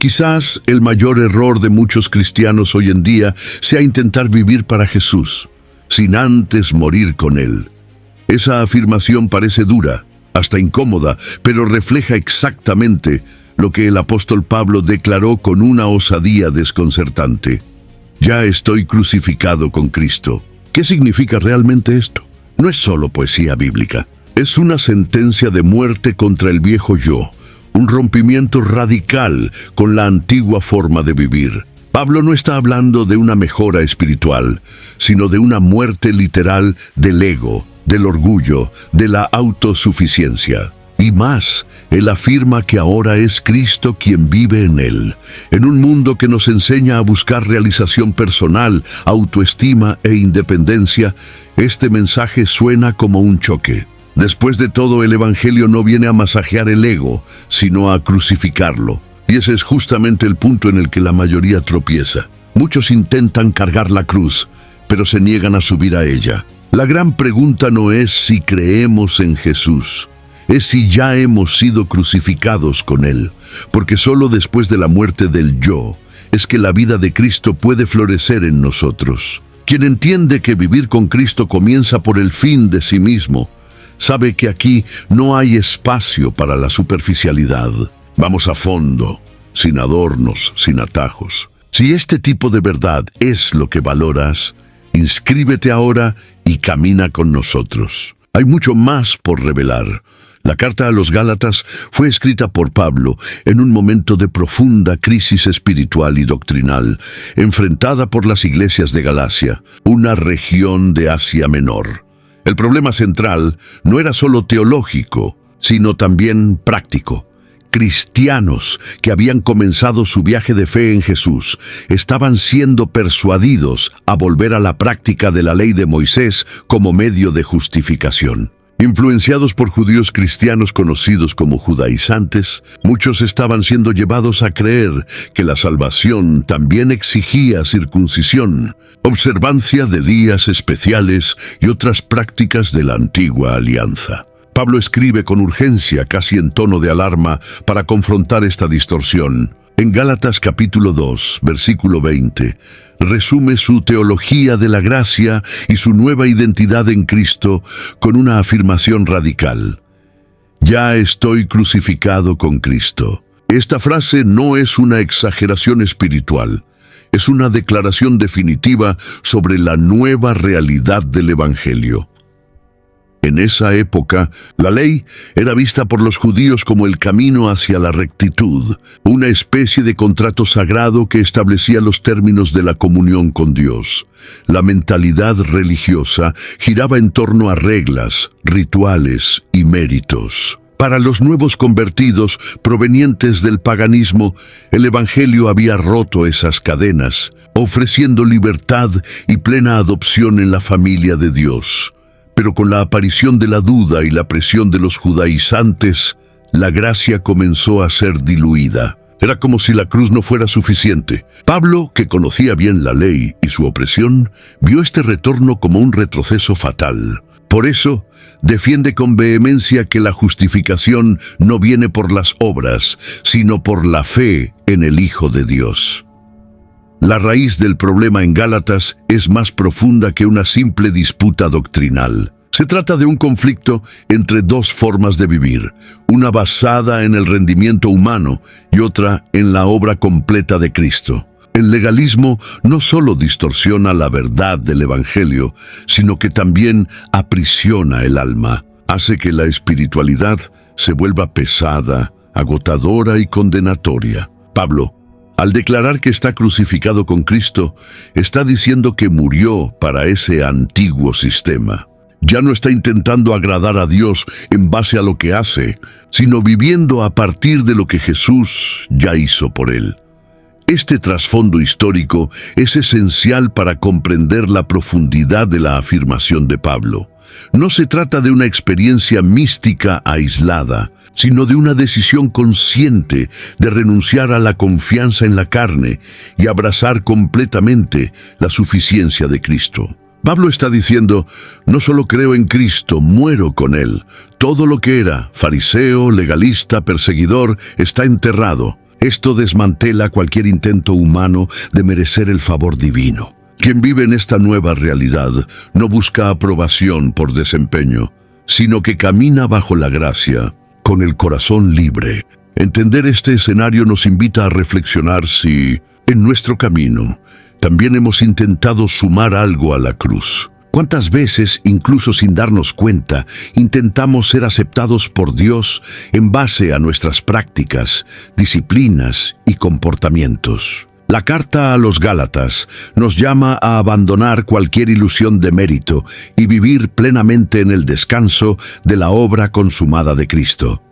Quizás el mayor error de muchos cristianos hoy en día sea intentar vivir para Jesús, sin antes morir con Él. Esa afirmación parece dura, hasta incómoda, pero refleja exactamente lo que el apóstol Pablo declaró con una osadía desconcertante. Ya estoy crucificado con Cristo. ¿Qué significa realmente esto? No es solo poesía bíblica. Es una sentencia de muerte contra el viejo yo, un rompimiento radical con la antigua forma de vivir. Pablo no está hablando de una mejora espiritual, sino de una muerte literal del ego, del orgullo, de la autosuficiencia. Y más, él afirma que ahora es Cristo quien vive en él. En un mundo que nos enseña a buscar realización personal, autoestima e independencia, este mensaje suena como un choque. Después de todo, el Evangelio no viene a masajear el ego, sino a crucificarlo. Y ese es justamente el punto en el que la mayoría tropieza. Muchos intentan cargar la cruz, pero se niegan a subir a ella. La gran pregunta no es si creemos en Jesús, es si ya hemos sido crucificados con Él, porque solo después de la muerte del yo es que la vida de Cristo puede florecer en nosotros. Quien entiende que vivir con Cristo comienza por el fin de sí mismo, sabe que aquí no hay espacio para la superficialidad. Vamos a fondo, sin adornos, sin atajos. Si este tipo de verdad es lo que valoras, inscríbete ahora y camina con nosotros. Hay mucho más por revelar. La carta a los Gálatas fue escrita por Pablo en un momento de profunda crisis espiritual y doctrinal, enfrentada por las iglesias de Galacia, una región de Asia Menor. El problema central no era solo teológico, sino también práctico. Cristianos que habían comenzado su viaje de fe en Jesús estaban siendo persuadidos a volver a la práctica de la ley de Moisés como medio de justificación. Influenciados por judíos cristianos conocidos como judaizantes, muchos estaban siendo llevados a creer que la salvación también exigía circuncisión, observancia de días especiales y otras prácticas de la antigua alianza. Pablo escribe con urgencia, casi en tono de alarma, para confrontar esta distorsión. En Gálatas capítulo 2, versículo 20, resume su teología de la gracia y su nueva identidad en Cristo con una afirmación radical. Ya estoy crucificado con Cristo. Esta frase no es una exageración espiritual, es una declaración definitiva sobre la nueva realidad del Evangelio. En esa época, la ley era vista por los judíos como el camino hacia la rectitud, una especie de contrato sagrado que establecía los términos de la comunión con Dios. La mentalidad religiosa giraba en torno a reglas, rituales y méritos. Para los nuevos convertidos provenientes del paganismo, el Evangelio había roto esas cadenas, ofreciendo libertad y plena adopción en la familia de Dios. Pero con la aparición de la duda y la presión de los judaizantes, la gracia comenzó a ser diluida. Era como si la cruz no fuera suficiente. Pablo, que conocía bien la ley y su opresión, vio este retorno como un retroceso fatal. Por eso, defiende con vehemencia que la justificación no viene por las obras, sino por la fe en el Hijo de Dios. La raíz del problema en Gálatas es más profunda que una simple disputa doctrinal. Se trata de un conflicto entre dos formas de vivir, una basada en el rendimiento humano y otra en la obra completa de Cristo. El legalismo no solo distorsiona la verdad del Evangelio, sino que también aprisiona el alma, hace que la espiritualidad se vuelva pesada, agotadora y condenatoria. Pablo, al declarar que está crucificado con Cristo, está diciendo que murió para ese antiguo sistema. Ya no está intentando agradar a Dios en base a lo que hace, sino viviendo a partir de lo que Jesús ya hizo por él. Este trasfondo histórico es esencial para comprender la profundidad de la afirmación de Pablo. No se trata de una experiencia mística aislada, sino de una decisión consciente de renunciar a la confianza en la carne y abrazar completamente la suficiencia de Cristo. Pablo está diciendo, no solo creo en Cristo, muero con Él. Todo lo que era, fariseo, legalista, perseguidor, está enterrado. Esto desmantela cualquier intento humano de merecer el favor divino. Quien vive en esta nueva realidad no busca aprobación por desempeño, sino que camina bajo la gracia, con el corazón libre. Entender este escenario nos invita a reflexionar si, en nuestro camino, también hemos intentado sumar algo a la cruz. ¿Cuántas veces, incluso sin darnos cuenta, intentamos ser aceptados por Dios en base a nuestras prácticas, disciplinas y comportamientos? La carta a los Gálatas nos llama a abandonar cualquier ilusión de mérito y vivir plenamente en el descanso de la obra consumada de Cristo.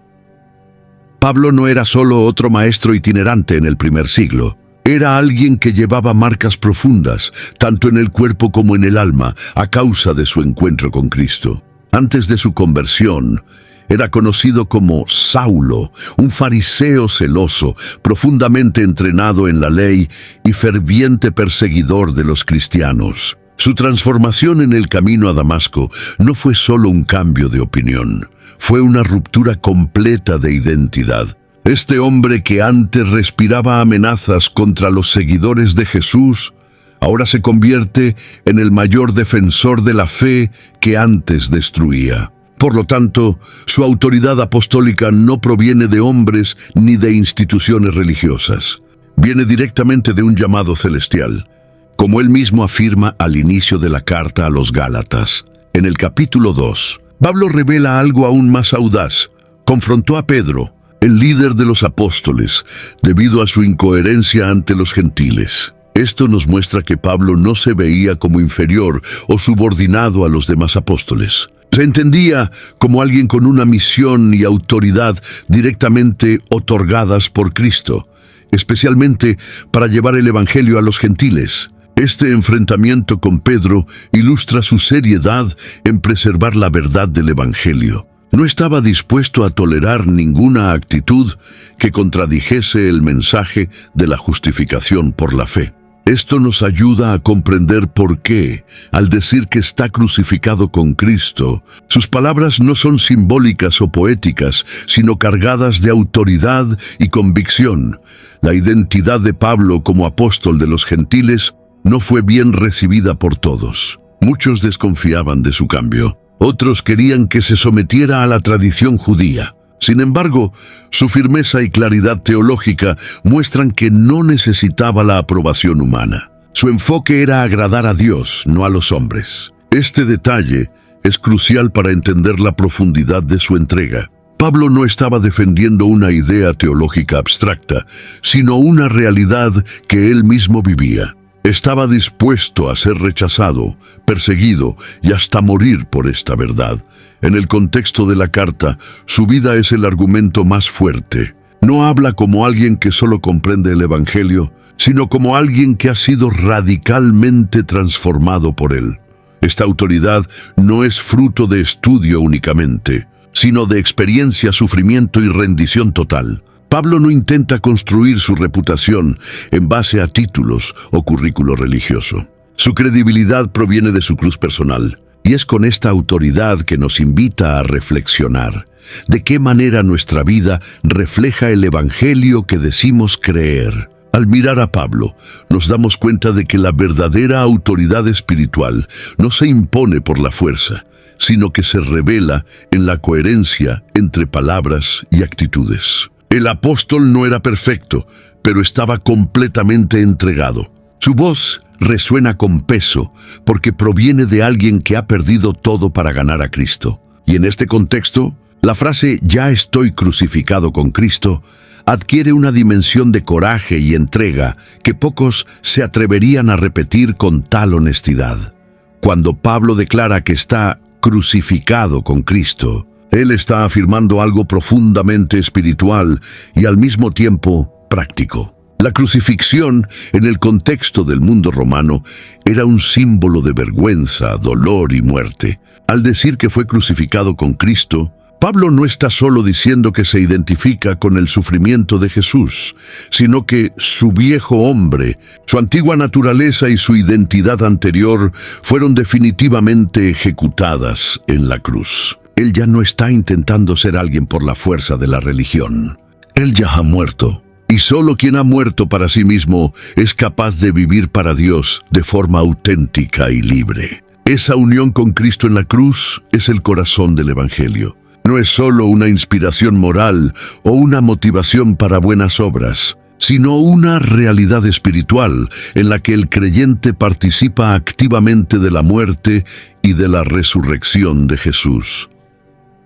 Pablo no era solo otro maestro itinerante en el primer siglo. Era alguien que llevaba marcas profundas, tanto en el cuerpo como en el alma, a causa de su encuentro con Cristo. Antes de su conversión, era conocido como Saulo, un fariseo celoso, profundamente entrenado en la ley y ferviente perseguidor de los cristianos. Su transformación en el camino a Damasco no fue solo un cambio de opinión, fue una ruptura completa de identidad. Este hombre que antes respiraba amenazas contra los seguidores de Jesús, ahora se convierte en el mayor defensor de la fe que antes destruía. Por lo tanto, su autoridad apostólica no proviene de hombres ni de instituciones religiosas. Viene directamente de un llamado celestial, como él mismo afirma al inicio de la carta a los Gálatas. En el capítulo 2, Pablo revela algo aún más audaz. Confrontó a Pedro, el líder de los apóstoles, debido a su incoherencia ante los gentiles. Esto nos muestra que Pablo no se veía como inferior o subordinado a los demás apóstoles. Se entendía como alguien con una misión y autoridad directamente otorgadas por Cristo, especialmente para llevar el Evangelio a los gentiles. Este enfrentamiento con Pedro ilustra su seriedad en preservar la verdad del Evangelio. No estaba dispuesto a tolerar ninguna actitud que contradijese el mensaje de la justificación por la fe. Esto nos ayuda a comprender por qué, al decir que está crucificado con Cristo, sus palabras no son simbólicas o poéticas, sino cargadas de autoridad y convicción. La identidad de Pablo como apóstol de los gentiles no fue bien recibida por todos. Muchos desconfiaban de su cambio. Otros querían que se sometiera a la tradición judía. Sin embargo, su firmeza y claridad teológica muestran que no necesitaba la aprobación humana. Su enfoque era agradar a Dios, no a los hombres. Este detalle es crucial para entender la profundidad de su entrega. Pablo no estaba defendiendo una idea teológica abstracta, sino una realidad que él mismo vivía. Estaba dispuesto a ser rechazado, perseguido y hasta morir por esta verdad. En el contexto de la carta, su vida es el argumento más fuerte. No habla como alguien que solo comprende el Evangelio, sino como alguien que ha sido radicalmente transformado por él. Esta autoridad no es fruto de estudio únicamente, sino de experiencia, sufrimiento y rendición total. Pablo no intenta construir su reputación en base a títulos o currículo religioso. Su credibilidad proviene de su cruz personal, y es con esta autoridad que nos invita a reflexionar de qué manera nuestra vida refleja el Evangelio que decimos creer. Al mirar a Pablo, nos damos cuenta de que la verdadera autoridad espiritual no se impone por la fuerza, sino que se revela en la coherencia entre palabras y actitudes. El apóstol no era perfecto, pero estaba completamente entregado. Su voz resuena con peso porque proviene de alguien que ha perdido todo para ganar a Cristo. Y en este contexto, la frase «ya estoy crucificado con Cristo» adquiere una dimensión de coraje y entrega que pocos se atreverían a repetir con tal honestidad. Cuando Pablo declara que está crucificado con Cristo, él está afirmando algo profundamente espiritual y al mismo tiempo práctico. La crucifixión, en el contexto del mundo romano, era un símbolo de vergüenza, dolor y muerte. Al decir que fue crucificado con Cristo, Pablo no está solo diciendo que se identifica con el sufrimiento de Jesús, sino que su viejo hombre, su antigua naturaleza y su identidad anterior fueron definitivamente ejecutadas en la cruz. Él ya no está intentando ser alguien por la fuerza de la religión. Él ya ha muerto. Y solo quien ha muerto para sí mismo es capaz de vivir para Dios de forma auténtica y libre. Esa unión con Cristo en la cruz es el corazón del Evangelio. No es solo una inspiración moral o una motivación para buenas obras, sino una realidad espiritual en la que el creyente participa activamente de la muerte y de la resurrección de Jesús.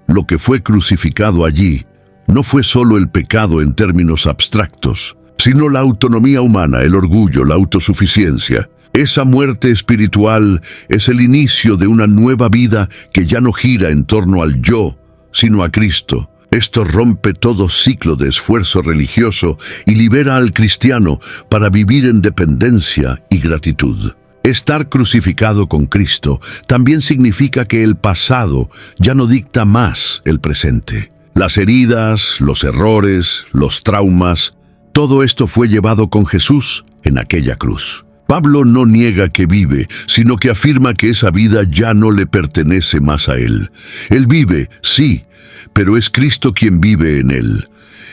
Lo que fue crucificado allí no fue solo el pecado en términos abstractos, sino la autonomía humana, el orgullo, la autosuficiencia. Esa muerte espiritual es el inicio de una nueva vida que ya no gira en torno al yo, sino a Cristo. Esto rompe todo ciclo de esfuerzo religioso y libera al cristiano para vivir en dependencia y gratitud. Estar crucificado con Cristo también significa que el pasado ya no dicta más el presente. Las heridas, los errores, los traumas, todo esto fue llevado con Jesús en aquella cruz. Pablo no niega que vive, sino que afirma que esa vida ya no le pertenece más a él. Él vive, sí, pero es Cristo quien vive en él.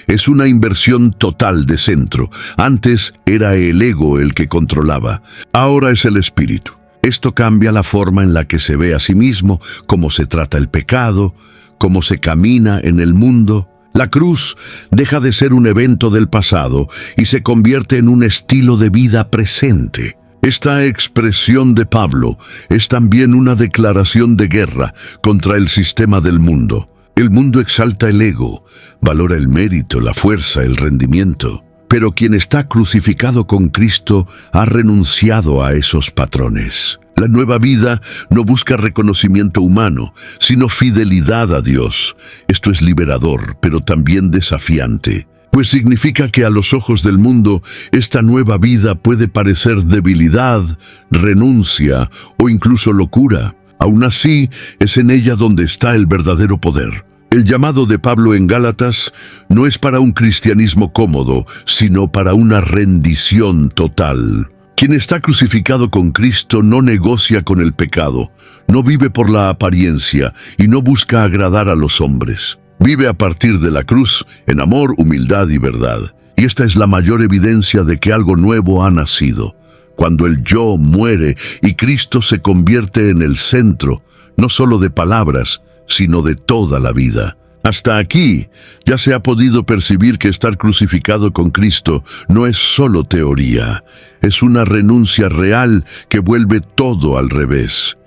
Es una inversión total de centro. Antes era el ego el que controlaba, ahora es el espíritu. Esto cambia la forma en la que se ve a sí mismo, cómo se trata el pecado, cómo se camina en el mundo. La cruz deja de ser un evento del pasado y se convierte en un estilo de vida presente. Esta expresión de Pablo es también una declaración de guerra contra el sistema del mundo. El mundo exalta el ego, valora el mérito, la fuerza, el rendimiento. Pero quien está crucificado con Cristo ha renunciado a esos patrones. La nueva vida no busca reconocimiento humano, sino fidelidad a Dios. Esto es liberador, pero también desafiante, pues significa que a los ojos del mundo esta nueva vida puede parecer debilidad, renuncia o incluso locura. Aún así, es en ella donde está el verdadero poder. El llamado de Pablo en Gálatas no es para un cristianismo cómodo, sino para una rendición total. Quien está crucificado con Cristo no negocia con el pecado, no vive por la apariencia y no busca agradar a los hombres. Vive a partir de la cruz en amor, humildad y verdad. Y esta es la mayor evidencia de que algo nuevo ha nacido. Cuando el yo muere y Cristo se convierte en el centro, no solo de palabras, sino de toda la vida. Hasta aquí ya se ha podido percibir que estar crucificado con Cristo no es solo teoría, es una renuncia real que vuelve todo al revés.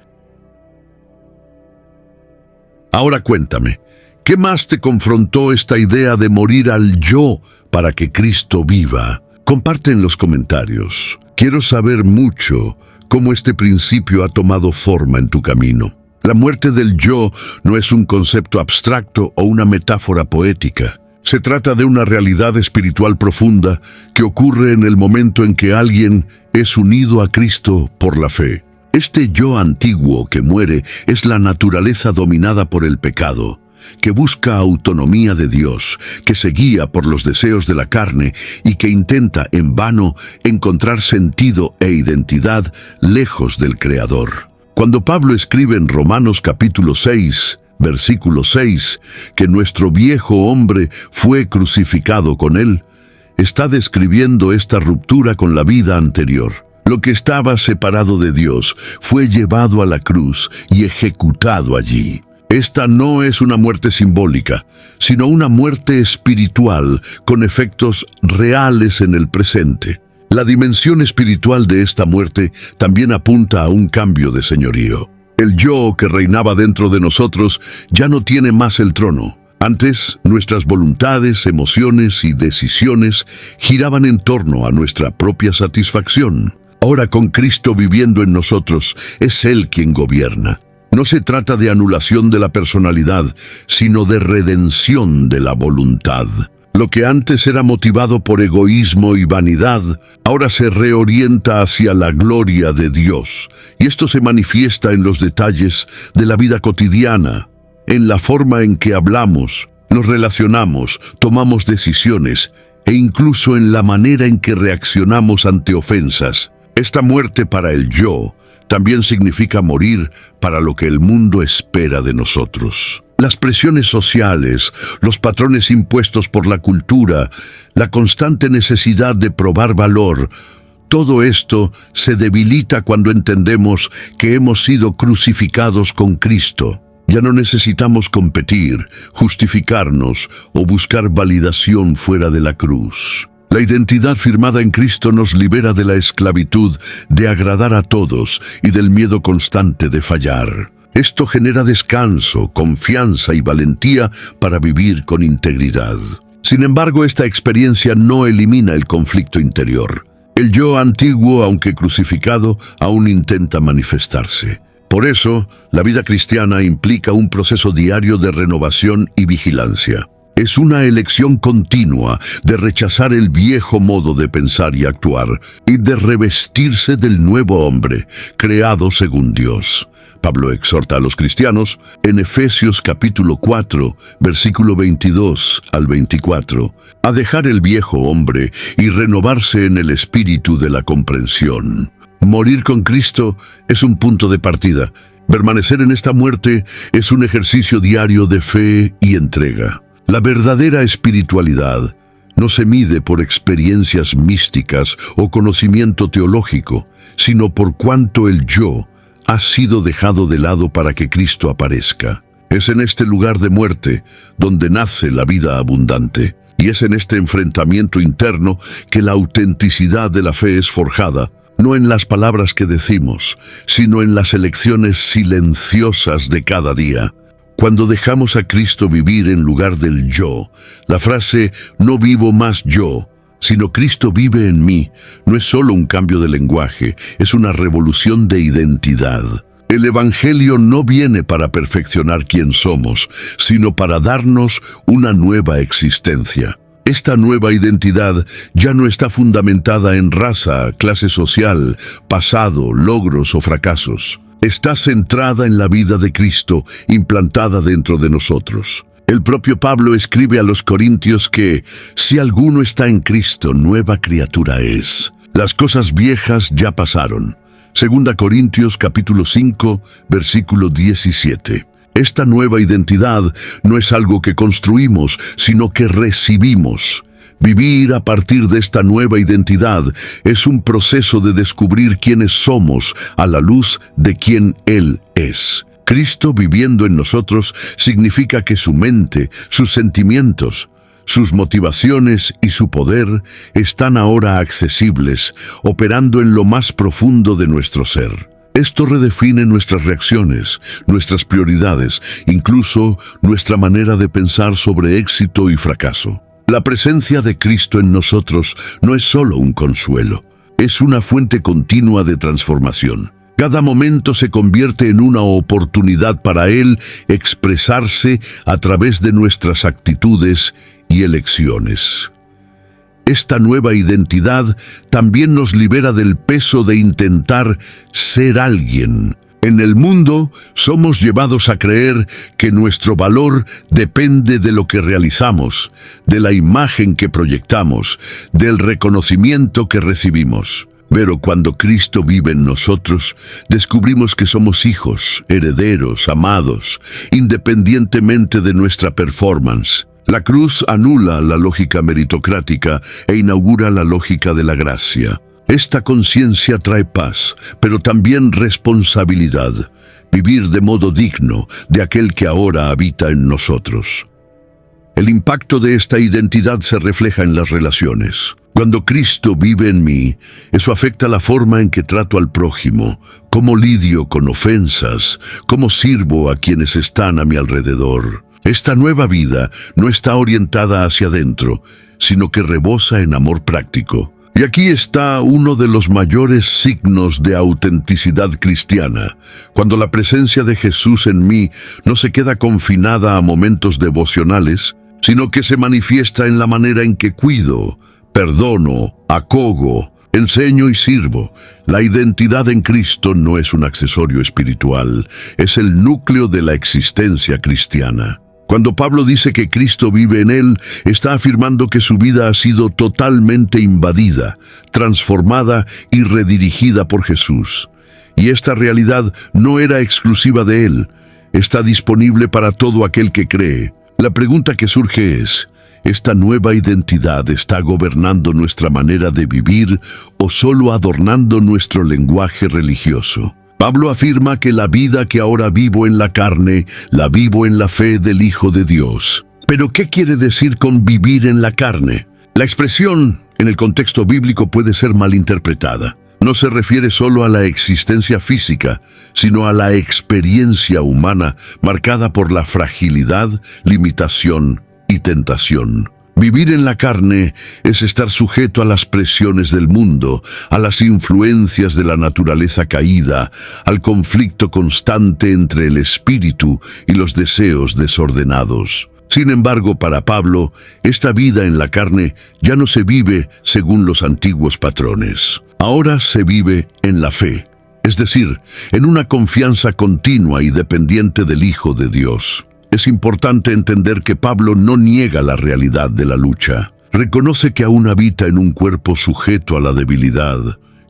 Ahora cuéntame, ¿qué más te confrontó esta idea de morir al yo para que Cristo viva? Comparte en los comentarios. Quiero saber mucho cómo este principio ha tomado forma en tu camino. La muerte del yo no es un concepto abstracto o una metáfora poética. Se trata de una realidad espiritual profunda que ocurre en el momento en que alguien es unido a Cristo por la fe. Este yo antiguo que muere es la naturaleza dominada por el pecado, que busca autonomía de Dios, que se guía por los deseos de la carne y que intenta en vano encontrar sentido e identidad lejos del Creador. Cuando Pablo escribe en Romanos capítulo 6, versículo 6, que nuestro viejo hombre fue crucificado con él, está describiendo esta ruptura con la vida anterior. Lo que estaba separado de Dios fue llevado a la cruz y ejecutado allí. Esta no es una muerte simbólica, sino una muerte espiritual con efectos reales en el presente. La dimensión espiritual de esta muerte también apunta a un cambio de señorío. El yo que reinaba dentro de nosotros ya no tiene más el trono. Antes, nuestras voluntades, emociones y decisiones giraban en torno a nuestra propia satisfacción. Ahora, con Cristo viviendo en nosotros, es Él quien gobierna. No se trata de anulación de la personalidad, sino de redención de la voluntad. Lo que antes era motivado por egoísmo y vanidad, ahora se reorienta hacia la gloria de Dios. Y esto se manifiesta en los detalles de la vida cotidiana, en la forma en que hablamos, nos relacionamos, tomamos decisiones, e incluso en la manera en que reaccionamos ante ofensas. Esta muerte para el yo también significa morir para lo que el mundo espera de nosotros. Las presiones sociales, los patrones impuestos por la cultura, la constante necesidad de probar valor, todo esto se debilita cuando entendemos que hemos sido crucificados con Cristo. Ya no necesitamos competir, justificarnos o buscar validación fuera de la cruz. La identidad firmada en Cristo nos libera de la esclavitud de agradar a todos y del miedo constante de fallar. Esto genera descanso, confianza y valentía para vivir con integridad. Sin embargo, esta experiencia no elimina el conflicto interior. El yo antiguo, aunque crucificado, aún intenta manifestarse. Por eso, la vida cristiana implica un proceso diario de renovación y vigilancia. Es una elección continua de rechazar el viejo modo de pensar y actuar y de revestirse del nuevo hombre, creado según Dios. Pablo exhorta a los cristianos en Efesios capítulo 4, versículo 22 al 24, a dejar el viejo hombre y renovarse en el espíritu de la comprensión. Morir con Cristo es un punto de partida. Permanecer en esta muerte es un ejercicio diario de fe y entrega. La verdadera espiritualidad no se mide por experiencias místicas o conocimiento teológico, sino por cuánto el yo ha sido dejado de lado para que Cristo aparezca. Es en este lugar de muerte donde nace la vida abundante, y es en este enfrentamiento interno que la autenticidad de la fe es forjada, no en las palabras que decimos, sino en las elecciones silenciosas de cada día. Cuando dejamos a Cristo vivir en lugar del yo, la frase «no vivo más yo», sino Cristo vive en mí, no es solo un cambio de lenguaje, es una revolución de identidad. El Evangelio no viene para perfeccionar quién somos, sino para darnos una nueva existencia. Esta nueva identidad ya no está fundamentada en raza, clase social, pasado, logros o fracasos. Está centrada en la vida de Cristo, implantada dentro de nosotros. El propio Pablo escribe a los Corintios que, si alguno está en Cristo, nueva criatura es. Las cosas viejas ya pasaron. 2 Corintios capítulo 5, versículo 17. Esta nueva identidad no es algo que construimos, sino que recibimos. Vivir a partir de esta nueva identidad es un proceso de descubrir quiénes somos a la luz de quién Él es. Cristo viviendo en nosotros significa que su mente, sus sentimientos, sus motivaciones y su poder están ahora accesibles, operando en lo más profundo de nuestro ser. Esto redefine nuestras reacciones, nuestras prioridades, incluso nuestra manera de pensar sobre éxito y fracaso. La presencia de Cristo en nosotros no es solo un consuelo, es una fuente continua de transformación. Cada momento se convierte en una oportunidad para Él expresarse a través de nuestras actitudes y elecciones. Esta nueva identidad también nos libera del peso de intentar ser alguien. En el mundo somos llevados a creer que nuestro valor depende de lo que realizamos, de la imagen que proyectamos, del reconocimiento que recibimos. Pero cuando Cristo vive en nosotros, descubrimos que somos hijos, herederos, amados, independientemente de nuestra performance. La cruz anula la lógica meritocrática e inaugura la lógica de la gracia. Esta conciencia trae paz, pero también responsabilidad, vivir de modo digno de aquel que ahora habita en nosotros. El impacto de esta identidad se refleja en las relaciones. Cuando Cristo vive en mí, eso afecta la forma en que trato al prójimo, cómo lidio con ofensas, cómo sirvo a quienes están a mi alrededor. Esta nueva vida no está orientada hacia adentro, sino que rebosa en amor práctico. Y aquí está uno de los mayores signos de autenticidad cristiana, cuando la presencia de Jesús en mí no se queda confinada a momentos devocionales, sino que se manifiesta en la manera en que cuido, perdono, acojo, enseño y sirvo. La identidad en Cristo no es un accesorio espiritual, es el núcleo de la existencia cristiana. Cuando Pablo dice que Cristo vive en él, está afirmando que su vida ha sido totalmente invadida, transformada y redirigida por Jesús. y esta realidad no era exclusiva de él. Está disponible para todo aquel que cree. La pregunta que surge es, ¿esta nueva identidad está gobernando nuestra manera de vivir o solo adornando nuestro lenguaje religioso? Pablo afirma que la vida que ahora vivo en la carne, la vivo en la fe del Hijo de Dios. ¿Pero qué quiere decir con vivir en la carne? La expresión en el contexto bíblico puede ser malinterpretada. No se refiere solo a la existencia física, sino a la experiencia humana marcada por la fragilidad, limitación y tentación. Vivir en la carne es estar sujeto a las presiones del mundo, a las influencias de la naturaleza caída, al conflicto constante entre el espíritu y los deseos desordenados. Sin embargo, para Pablo, esta vida en la carne ya no se vive según los antiguos patrones. Ahora se vive en la fe, es decir, en una confianza continua y dependiente del Hijo de Dios. Es importante entender que Pablo no niega la realidad de la lucha. Reconoce que aún habita en un cuerpo sujeto a la debilidad,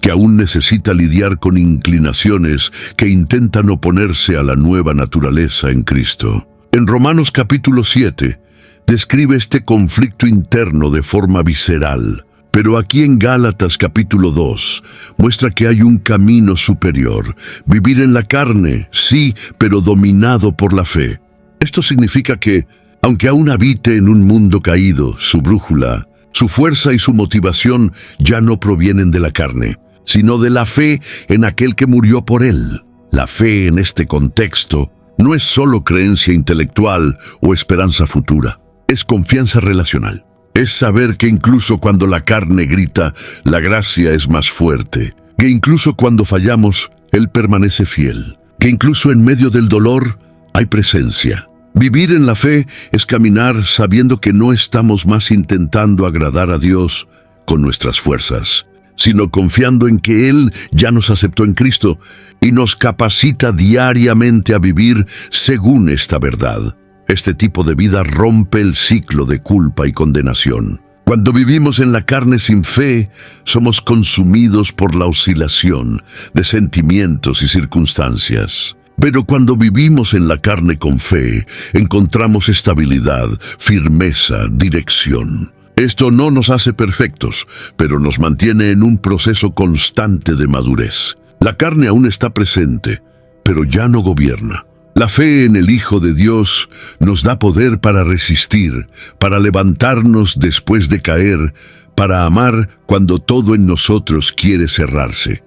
que aún necesita lidiar con inclinaciones que intentan oponerse a la nueva naturaleza en Cristo. En Romanos capítulo 7, describe este conflicto interno de forma visceral, pero aquí en Gálatas capítulo 2, muestra que hay un camino superior. Vivir en la carne, sí, pero dominado por la fe. Esto significa que, aunque aún habite en un mundo caído, su brújula, su fuerza y su motivación ya no provienen de la carne, sino de la fe en aquel que murió por él. La fe en este contexto no es solo creencia intelectual o esperanza futura, es confianza relacional. Es saber que incluso cuando la carne grita, la gracia es más fuerte, que incluso cuando fallamos, Él permanece fiel, que incluso en medio del dolor hay presencia. Vivir en la fe es caminar sabiendo que no estamos más intentando agradar a Dios con nuestras fuerzas, sino confiando en que Él ya nos aceptó en Cristo y nos capacita diariamente a vivir según esta verdad. Este tipo de vida rompe el ciclo de culpa y condenación. Cuando vivimos en la carne sin fe, somos consumidos por la oscilación de sentimientos y circunstancias. Pero cuando vivimos en la carne con fe, encontramos estabilidad, firmeza, dirección. Esto no nos hace perfectos, pero nos mantiene en un proceso constante de madurez. La carne aún está presente, pero ya no gobierna. La fe en el Hijo de Dios nos da poder para resistir, para levantarnos después de caer, para amar cuando todo en nosotros quiere cerrarse.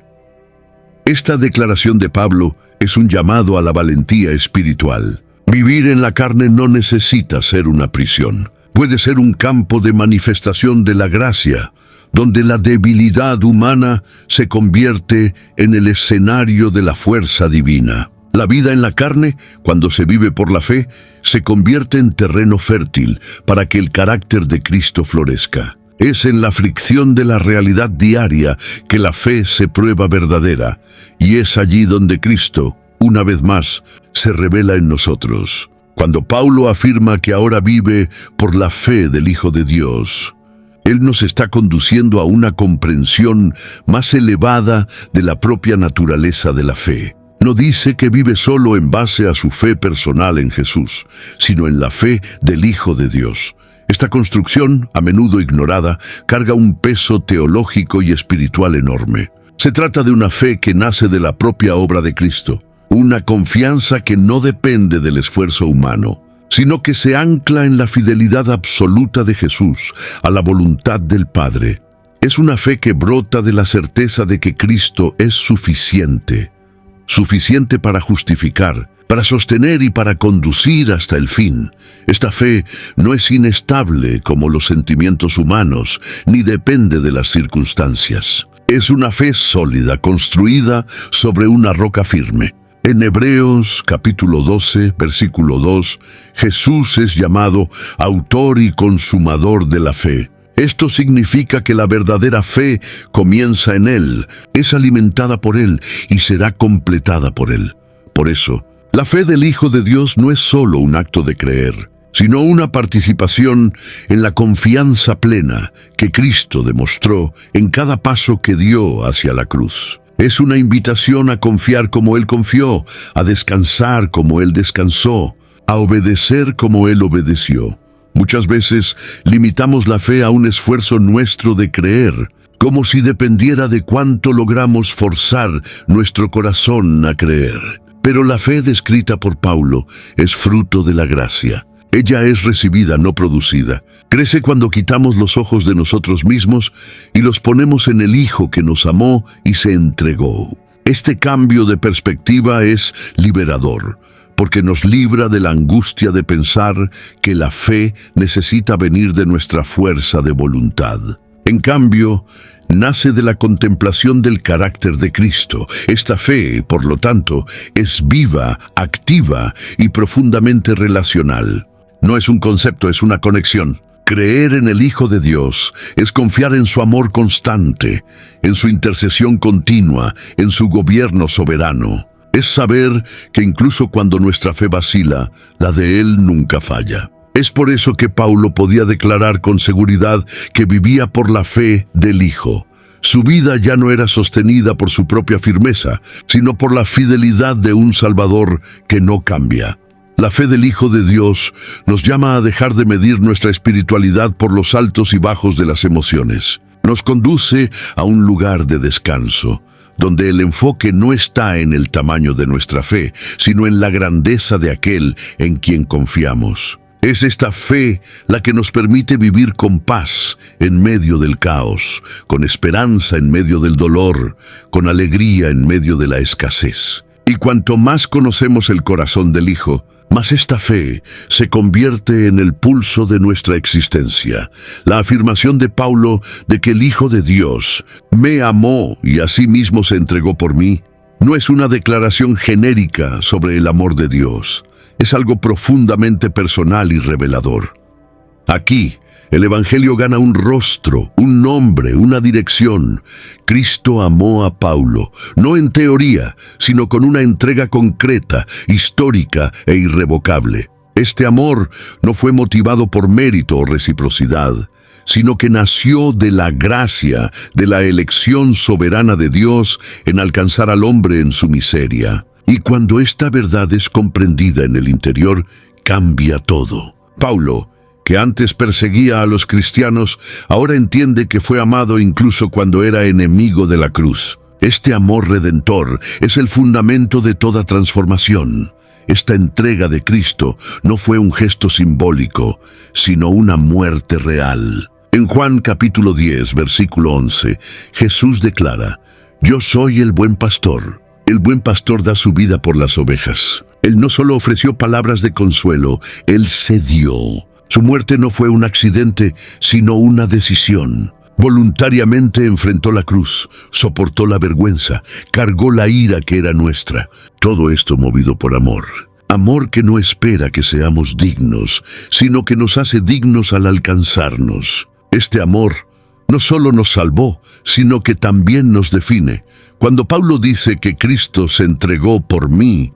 Esta declaración de Pablo es un llamado a la valentía espiritual. Vivir en la carne no necesita ser una prisión. Puede ser un campo de manifestación de la gracia, donde la debilidad humana se convierte en el escenario de la fuerza divina. La vida en la carne, cuando se vive por la fe, se convierte en terreno fértil para que el carácter de Cristo florezca. Es en la fricción de la realidad diaria que la fe se prueba verdadera, y es allí donde Cristo, una vez más, se revela en nosotros. Cuando Pablo afirma que ahora vive por la fe del Hijo de Dios, Él nos está conduciendo a una comprensión más elevada de la propia naturaleza de la fe. No dice que vive solo en base a su fe personal en Jesús, sino en la fe del Hijo de Dios. Esta construcción, a menudo ignorada, carga un peso teológico y espiritual enorme. Se trata de una fe que nace de la propia obra de Cristo, una confianza que no depende del esfuerzo humano, sino que se ancla en la fidelidad absoluta de Jesús a la voluntad del Padre. Es una fe que brota de la certeza de que Cristo es suficiente para justificar, para sostener y para conducir hasta el fin. Esta fe no es inestable como los sentimientos humanos, ni depende de las circunstancias. Es una fe sólida, construida sobre una roca firme. En Hebreos capítulo 12, versículo 2, Jesús es llamado autor y consumador de la fe. Esto significa que la verdadera fe comienza en Él, es alimentada por Él y será completada por Él. Por eso, la fe del Hijo de Dios no es solo un acto de creer, sino una participación en la confianza plena que Cristo demostró en cada paso que dio hacia la cruz. Es una invitación a confiar como Él confió, a descansar como Él descansó, a obedecer como Él obedeció. Muchas veces limitamos la fe a un esfuerzo nuestro de creer, como si dependiera de cuánto logramos forzar nuestro corazón a creer. Pero la fe descrita por Paulo es fruto de la gracia. Ella es recibida, no producida. Crece cuando quitamos los ojos de nosotros mismos y los ponemos en el Hijo que nos amó y se entregó. Este cambio de perspectiva es liberador, porque nos libra de la angustia de pensar que la fe necesita venir de nuestra fuerza de voluntad. En cambio, nace de la contemplación del carácter de Cristo. Esta fe, por lo tanto, es viva, activa y profundamente relacional. No es un concepto, es una conexión. Creer en el Hijo de Dios es confiar en su amor constante, en su intercesión continua, en su gobierno soberano. Es saber que incluso cuando nuestra fe vacila, la de Él nunca falla. Es por eso que Paulo podía declarar con seguridad que vivía por la fe del Hijo. Su vida ya no era sostenida por su propia firmeza, sino por la fidelidad de un Salvador que no cambia. La fe del Hijo de Dios nos llama a dejar de medir nuestra espiritualidad por los altos y bajos de las emociones. Nos conduce a un lugar de descanso, donde el enfoque no está en el tamaño de nuestra fe, sino en la grandeza de aquel en quien confiamos. Es esta fe la que nos permite vivir con paz en medio del caos, con esperanza en medio del dolor, con alegría en medio de la escasez. Y cuanto más conocemos el corazón del Hijo, más esta fe se convierte en el pulso de nuestra existencia. La afirmación de Paulo de que el Hijo de Dios me amó y asimismo se entregó por mí, no es una declaración genérica sobre el amor de Dios. Es algo profundamente personal y revelador. Aquí, el Evangelio gana un rostro, un nombre, una dirección. Cristo amó a Paulo, no en teoría, sino con una entrega concreta, histórica e irrevocable. Este amor no fue motivado por mérito o reciprocidad, sino que nació de la gracia, de la elección soberana de Dios en alcanzar al hombre en su miseria. Y cuando esta verdad es comprendida en el interior, cambia todo. Paulo, que antes perseguía a los cristianos, ahora entiende que fue amado incluso cuando era enemigo de la cruz. Este amor redentor es el fundamento de toda transformación. Esta entrega de Cristo no fue un gesto simbólico, sino una muerte real. En Juan capítulo 10, versículo 11, Jesús declara: «Yo soy el buen pastor». El buen pastor da su vida por las ovejas. Él no solo ofreció palabras de consuelo, Él se dio. Su muerte no fue un accidente, sino una decisión. Voluntariamente enfrentó la cruz, soportó la vergüenza, cargó la ira que era nuestra. Todo esto movido por amor. Amor que no espera que seamos dignos, sino que nos hace dignos al alcanzarnos. Este amor no solo nos salvó, sino que también nos define. Cuando Paulo dice que Cristo se entregó por mí,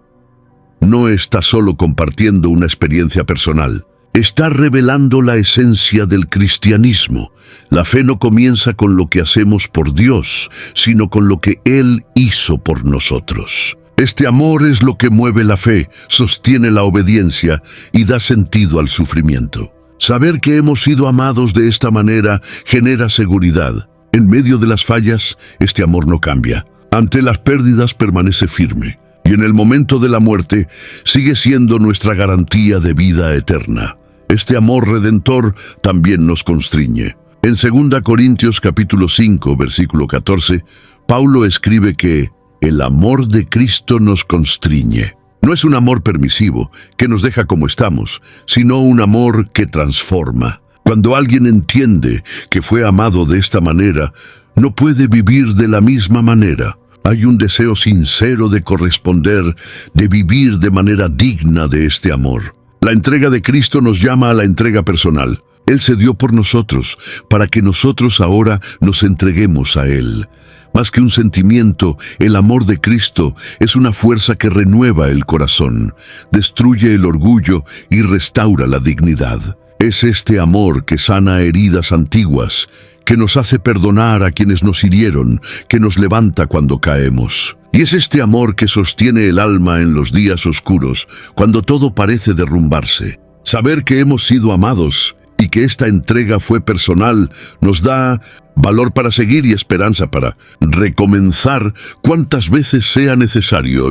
no está solo compartiendo una experiencia personal. Está revelando la esencia del cristianismo. La fe no comienza con lo que hacemos por Dios, sino con lo que Él hizo por nosotros. Este amor es lo que mueve la fe, sostiene la obediencia y da sentido al sufrimiento. Saber que hemos sido amados de esta manera genera seguridad. En medio de las fallas, este amor no cambia. Ante las pérdidas permanece firme. Y en el momento de la muerte, sigue siendo nuestra garantía de vida eterna. Este amor redentor también nos constriñe. En 2 Corintios capítulo 5, versículo 14, Paulo escribe que el amor de Cristo nos constriñe. No es un amor permisivo, que nos deja como estamos, sino un amor que transforma. Cuando alguien entiende que fue amado de esta manera, no puede vivir de la misma manera. Hay un deseo sincero de corresponder, de vivir de manera digna de este amor. La entrega de Cristo nos llama a la entrega personal. Él se dio por nosotros, para que nosotros ahora nos entreguemos a Él. Más que un sentimiento, el amor de Cristo es una fuerza que renueva el corazón, destruye el orgullo y restaura la dignidad. Es este amor que sana heridas antiguas, que nos hace perdonar a quienes nos hirieron, que nos levanta cuando caemos. Y es este amor que sostiene el alma en los días oscuros, cuando todo parece derrumbarse. Saber que hemos sido amados y que esta entrega fue personal nos da valor para seguir y esperanza para recomenzar cuantas veces sea necesario.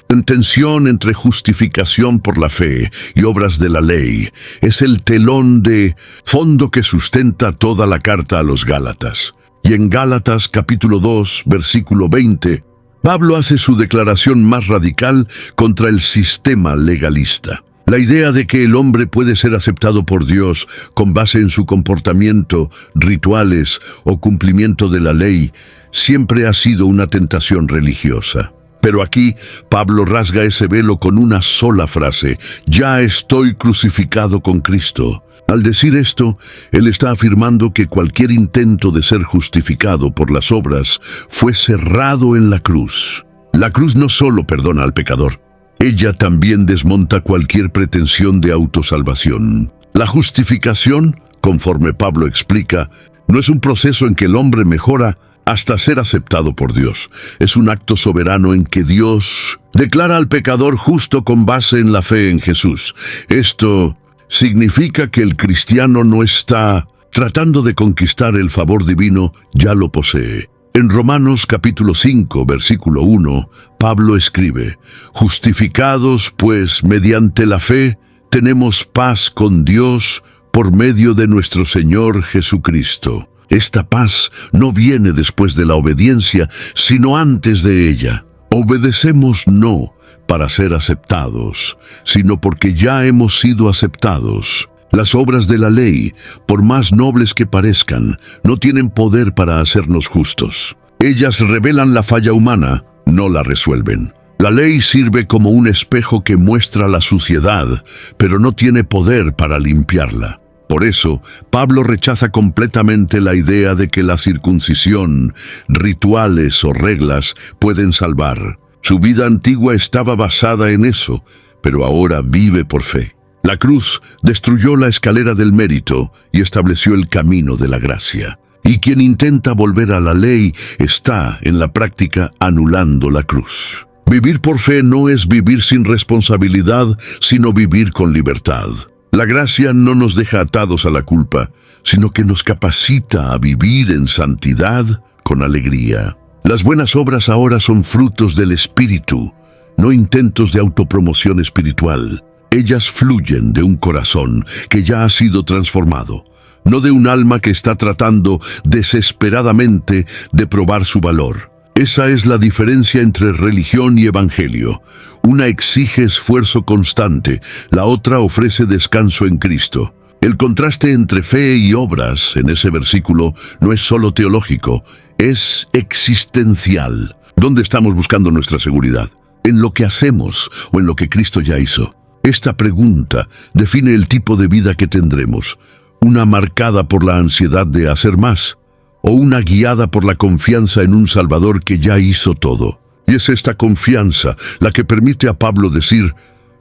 En tensión entre justificación por la fe y obras de la ley es el telón de fondo que sustenta toda la carta a los Gálatas. Y en Gálatas capítulo 2, versículo 20, Pablo hace su declaración más radical contra el sistema legalista. La idea de que el hombre puede ser aceptado por Dios con base en su comportamiento, rituales o cumplimiento de la ley siempre ha sido una tentación religiosa. Pero aquí Pablo rasga ese velo con una sola frase: ya estoy crucificado con Cristo. Al decir esto, él está afirmando que cualquier intento de ser justificado por las obras fue cerrado en la cruz. La cruz no solo perdona al pecador, ella también desmonta cualquier pretensión de autosalvación. La justificación, conforme Pablo explica, no es un proceso en que el hombre mejora hasta ser aceptado por Dios. Es un acto soberano en que Dios declara al pecador justo con base en la fe en Jesús. Esto significa que el cristiano no está tratando de conquistar el favor divino, ya lo posee. En Romanos capítulo 5, versículo 1, Pablo escribe: justificados pues mediante la fe, tenemos paz con Dios por medio de nuestro Señor Jesucristo. Esta paz no viene después de la obediencia, sino antes de ella. Obedecemos no para ser aceptados, sino porque ya hemos sido aceptados. Las obras de la ley, por más nobles que parezcan, no tienen poder para hacernos justos. Ellas revelan la falla humana, no la resuelven. La ley sirve como un espejo que muestra la suciedad, pero no tiene poder para limpiarla. Por eso, Pablo rechaza completamente la idea de que la circuncisión, rituales o reglas pueden salvar. Su vida antigua estaba basada en eso, pero ahora vive por fe. La cruz destruyó la escalera del mérito y estableció el camino de la gracia. Y quien intenta volver a la ley está, en la práctica, anulando la cruz. Vivir por fe no es vivir sin responsabilidad, sino vivir con libertad. La gracia no nos deja atados a la culpa, sino que nos capacita a vivir en santidad con alegría. Las buenas obras ahora son frutos del Espíritu, no intentos de autopromoción espiritual. Ellas fluyen de un corazón que ya ha sido transformado, no de un alma que está tratando desesperadamente de probar su valor. Esa es la diferencia entre religión y evangelio. Una exige esfuerzo constante, la otra ofrece descanso en Cristo. El contraste entre fe y obras en ese versículo no es solo teológico, es existencial. ¿Dónde estamos buscando nuestra seguridad? ¿En lo que hacemos o en lo que Cristo ya hizo? Esta pregunta define el tipo de vida que tendremos, una marcada por la ansiedad de hacer más, o una guiada por la confianza en un Salvador que ya hizo todo. Y es esta confianza la que permite a Pablo decir: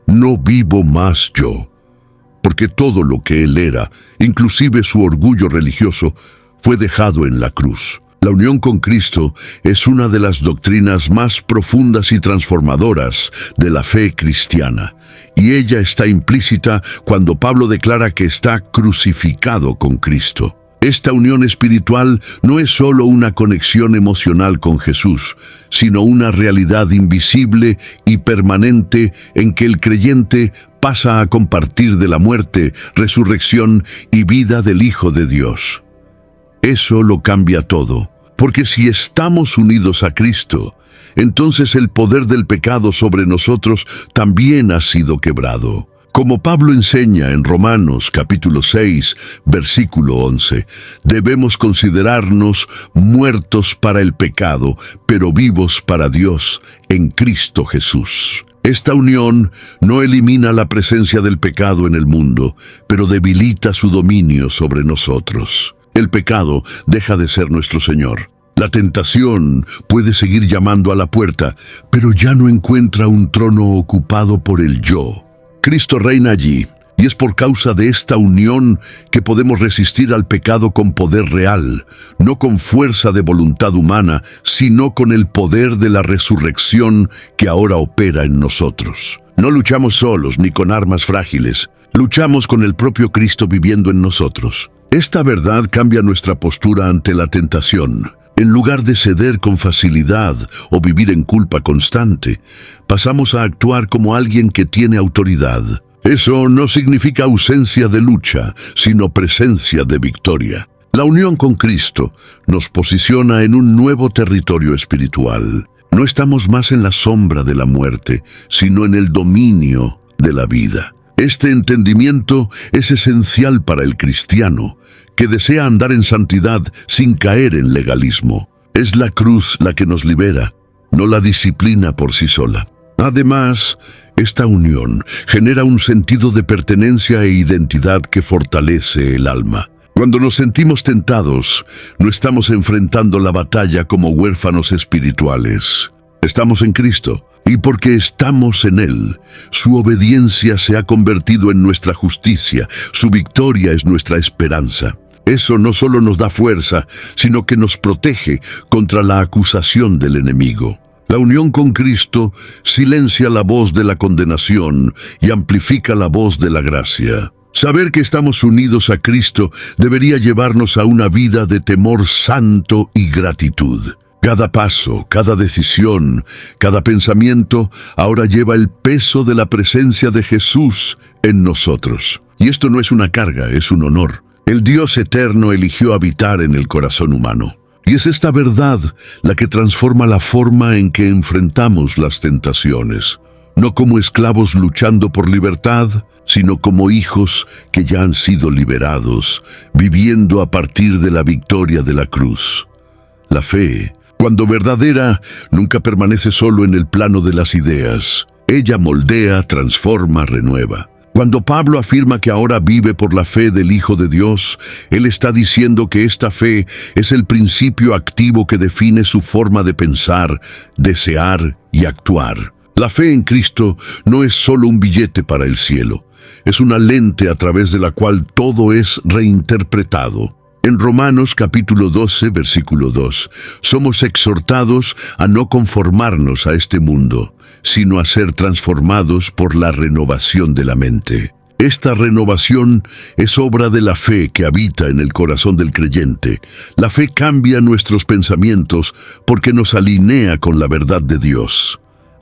no vivo más yo, porque todo lo que él era, inclusive su orgullo religioso, fue dejado en la cruz. La unión con Cristo es una de las doctrinas más profundas y transformadoras de la fe cristiana, y ella está implícita cuando Pablo declara que está crucificado con Cristo. Esta unión espiritual no es solo una conexión emocional con Jesús, sino una realidad invisible y permanente en que el creyente pasa a compartir de la muerte, resurrección y vida del Hijo de Dios. Eso lo cambia todo, porque si estamos unidos a Cristo, entonces el poder del pecado sobre nosotros también ha sido quebrado. Como Pablo enseña en Romanos capítulo 6, versículo 11, debemos considerarnos muertos para el pecado, pero vivos para Dios en Cristo Jesús. Esta unión no elimina la presencia del pecado en el mundo, pero debilita su dominio sobre nosotros. El pecado deja de ser nuestro Señor. La tentación puede seguir llamando a la puerta, pero ya no encuentra un trono ocupado por el yo. Cristo reina allí, Y es por causa de esta unión que podemos resistir al pecado con poder real, no con fuerza de voluntad humana, sino con el poder de la resurrección que ahora opera en nosotros. No luchamos solos ni con armas frágiles, luchamos con el propio Cristo viviendo en nosotros. Esta verdad cambia nuestra postura ante la tentación. En lugar de ceder con facilidad o vivir en culpa constante, pasamos a actuar como alguien que tiene autoridad. Eso no significa ausencia de lucha, sino presencia de victoria. La unión con Cristo nos posiciona en un nuevo territorio espiritual. No estamos más en la sombra de la muerte, sino en el dominio de la vida. Este entendimiento es esencial para el cristiano, que desea andar en santidad sin caer en legalismo. Es la cruz la que nos libera, no la disciplina por sí sola. Además, esta unión genera un sentido de pertenencia e identidad que fortalece el alma. Cuando nos sentimos tentados, no estamos enfrentando la batalla como huérfanos espirituales. Estamos en Cristo, y porque estamos en Él, su obediencia se ha convertido en nuestra justicia, su victoria es nuestra esperanza. Eso no solo nos da fuerza, sino que nos protege contra la acusación del enemigo. La unión con Cristo silencia la voz de la condenación y amplifica la voz de la gracia. Saber que estamos unidos a Cristo debería llevarnos a una vida de temor santo y gratitud. Cada paso, cada decisión, cada pensamiento ahora lleva el peso de la presencia de Jesús en nosotros. Y esto no es una carga, es un honor. El Dios eterno eligió habitar en el corazón humano. Y es esta verdad la que transforma la forma en que enfrentamos las tentaciones. No como esclavos luchando por libertad, sino como hijos que ya han sido liberados, viviendo a partir de la victoria de la cruz. La fe, cuando verdadera, nunca permanece solo en el plano de las ideas. Ella moldea, transforma, renueva. Cuando Pablo afirma que ahora vive por la fe del Hijo de Dios, él está diciendo que esta fe es el principio activo que define su forma de pensar, desear y actuar. La fe en Cristo no es solo un billete para el cielo, es una lente a través de la cual todo es reinterpretado. En Romanos capítulo 12, versículo 2, somos exhortados a no conformarnos a este mundo, sino a ser transformados por la renovación de la mente. Esta renovación es obra de la fe que habita en el corazón del creyente. La fe cambia nuestros pensamientos porque nos alinea con la verdad de Dios.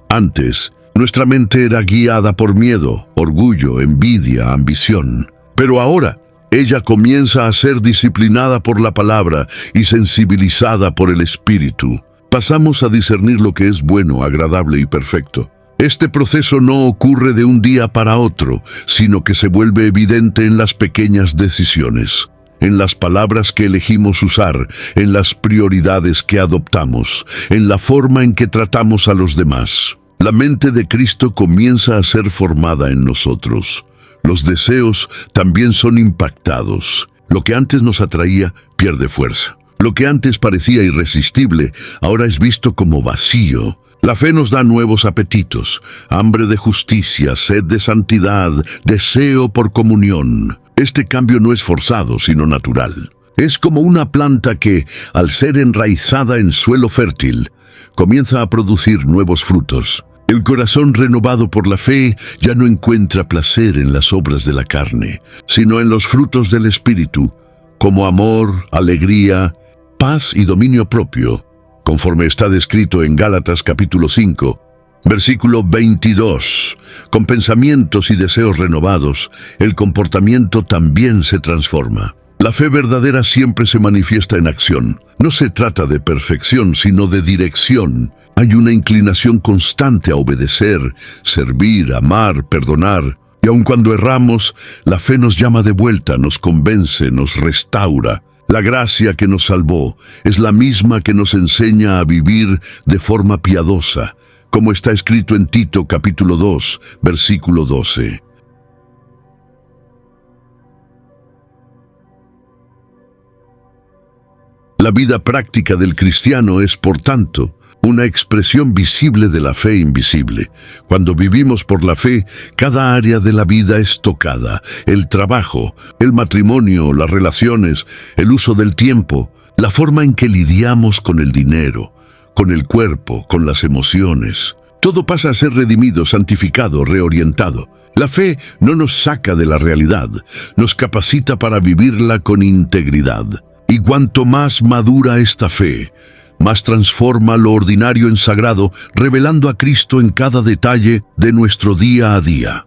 Antes, nuestra mente era guiada por miedo, orgullo, envidia, ambición. Pero ahora, ella comienza a ser disciplinada por la palabra y sensibilizada por el Espíritu. Pasamos a discernir lo que es bueno, agradable y perfecto. Este proceso no ocurre de un día para otro, sino que se vuelve evidente en las pequeñas decisiones, en las palabras que elegimos usar, en las prioridades que adoptamos, en la forma en que tratamos a los demás. La mente de Cristo comienza a ser formada en nosotros. Los deseos también son impactados. Lo que antes nos atraía pierde fuerza. Lo que antes parecía irresistible, ahora es visto como vacío. La fe nos da nuevos apetitos, hambre de justicia, sed de santidad, deseo por comunión. Este cambio no es forzado, sino natural. Es como una planta que, al ser enraizada en suelo fértil, comienza a producir nuevos frutos. El corazón renovado por la fe ya no encuentra placer en las obras de la carne, sino en los frutos del Espíritu, como amor, alegría, paz y dominio propio, conforme está descrito en Gálatas capítulo 5, versículo 22. Con pensamientos y deseos renovados, el comportamiento también se transforma. La fe verdadera siempre se manifiesta en acción. No se trata de perfección, sino de dirección. Hay una inclinación constante a obedecer, servir, amar, perdonar. Y aun cuando erramos, la fe nos llama de vuelta, nos convence, nos restaura. La gracia que nos salvó es la misma que nos enseña a vivir de forma piadosa, como está escrito en Tito capítulo 2, versículo 12. La vida práctica del cristiano es, por tanto, una expresión visible de la fe invisible. Cuando vivimos por la fe, cada área de la vida es tocada: el trabajo, el matrimonio, las relaciones, el uso del tiempo, la forma en que lidiamos con el dinero, con el cuerpo, con las emociones. Todo pasa a ser redimido, santificado, reorientado. La fe no nos saca de la realidad, nos capacita para vivirla con integridad. Y cuanto más madura esta fe, más transforma lo ordinario en sagrado, revelando a Cristo en cada detalle de nuestro día a día.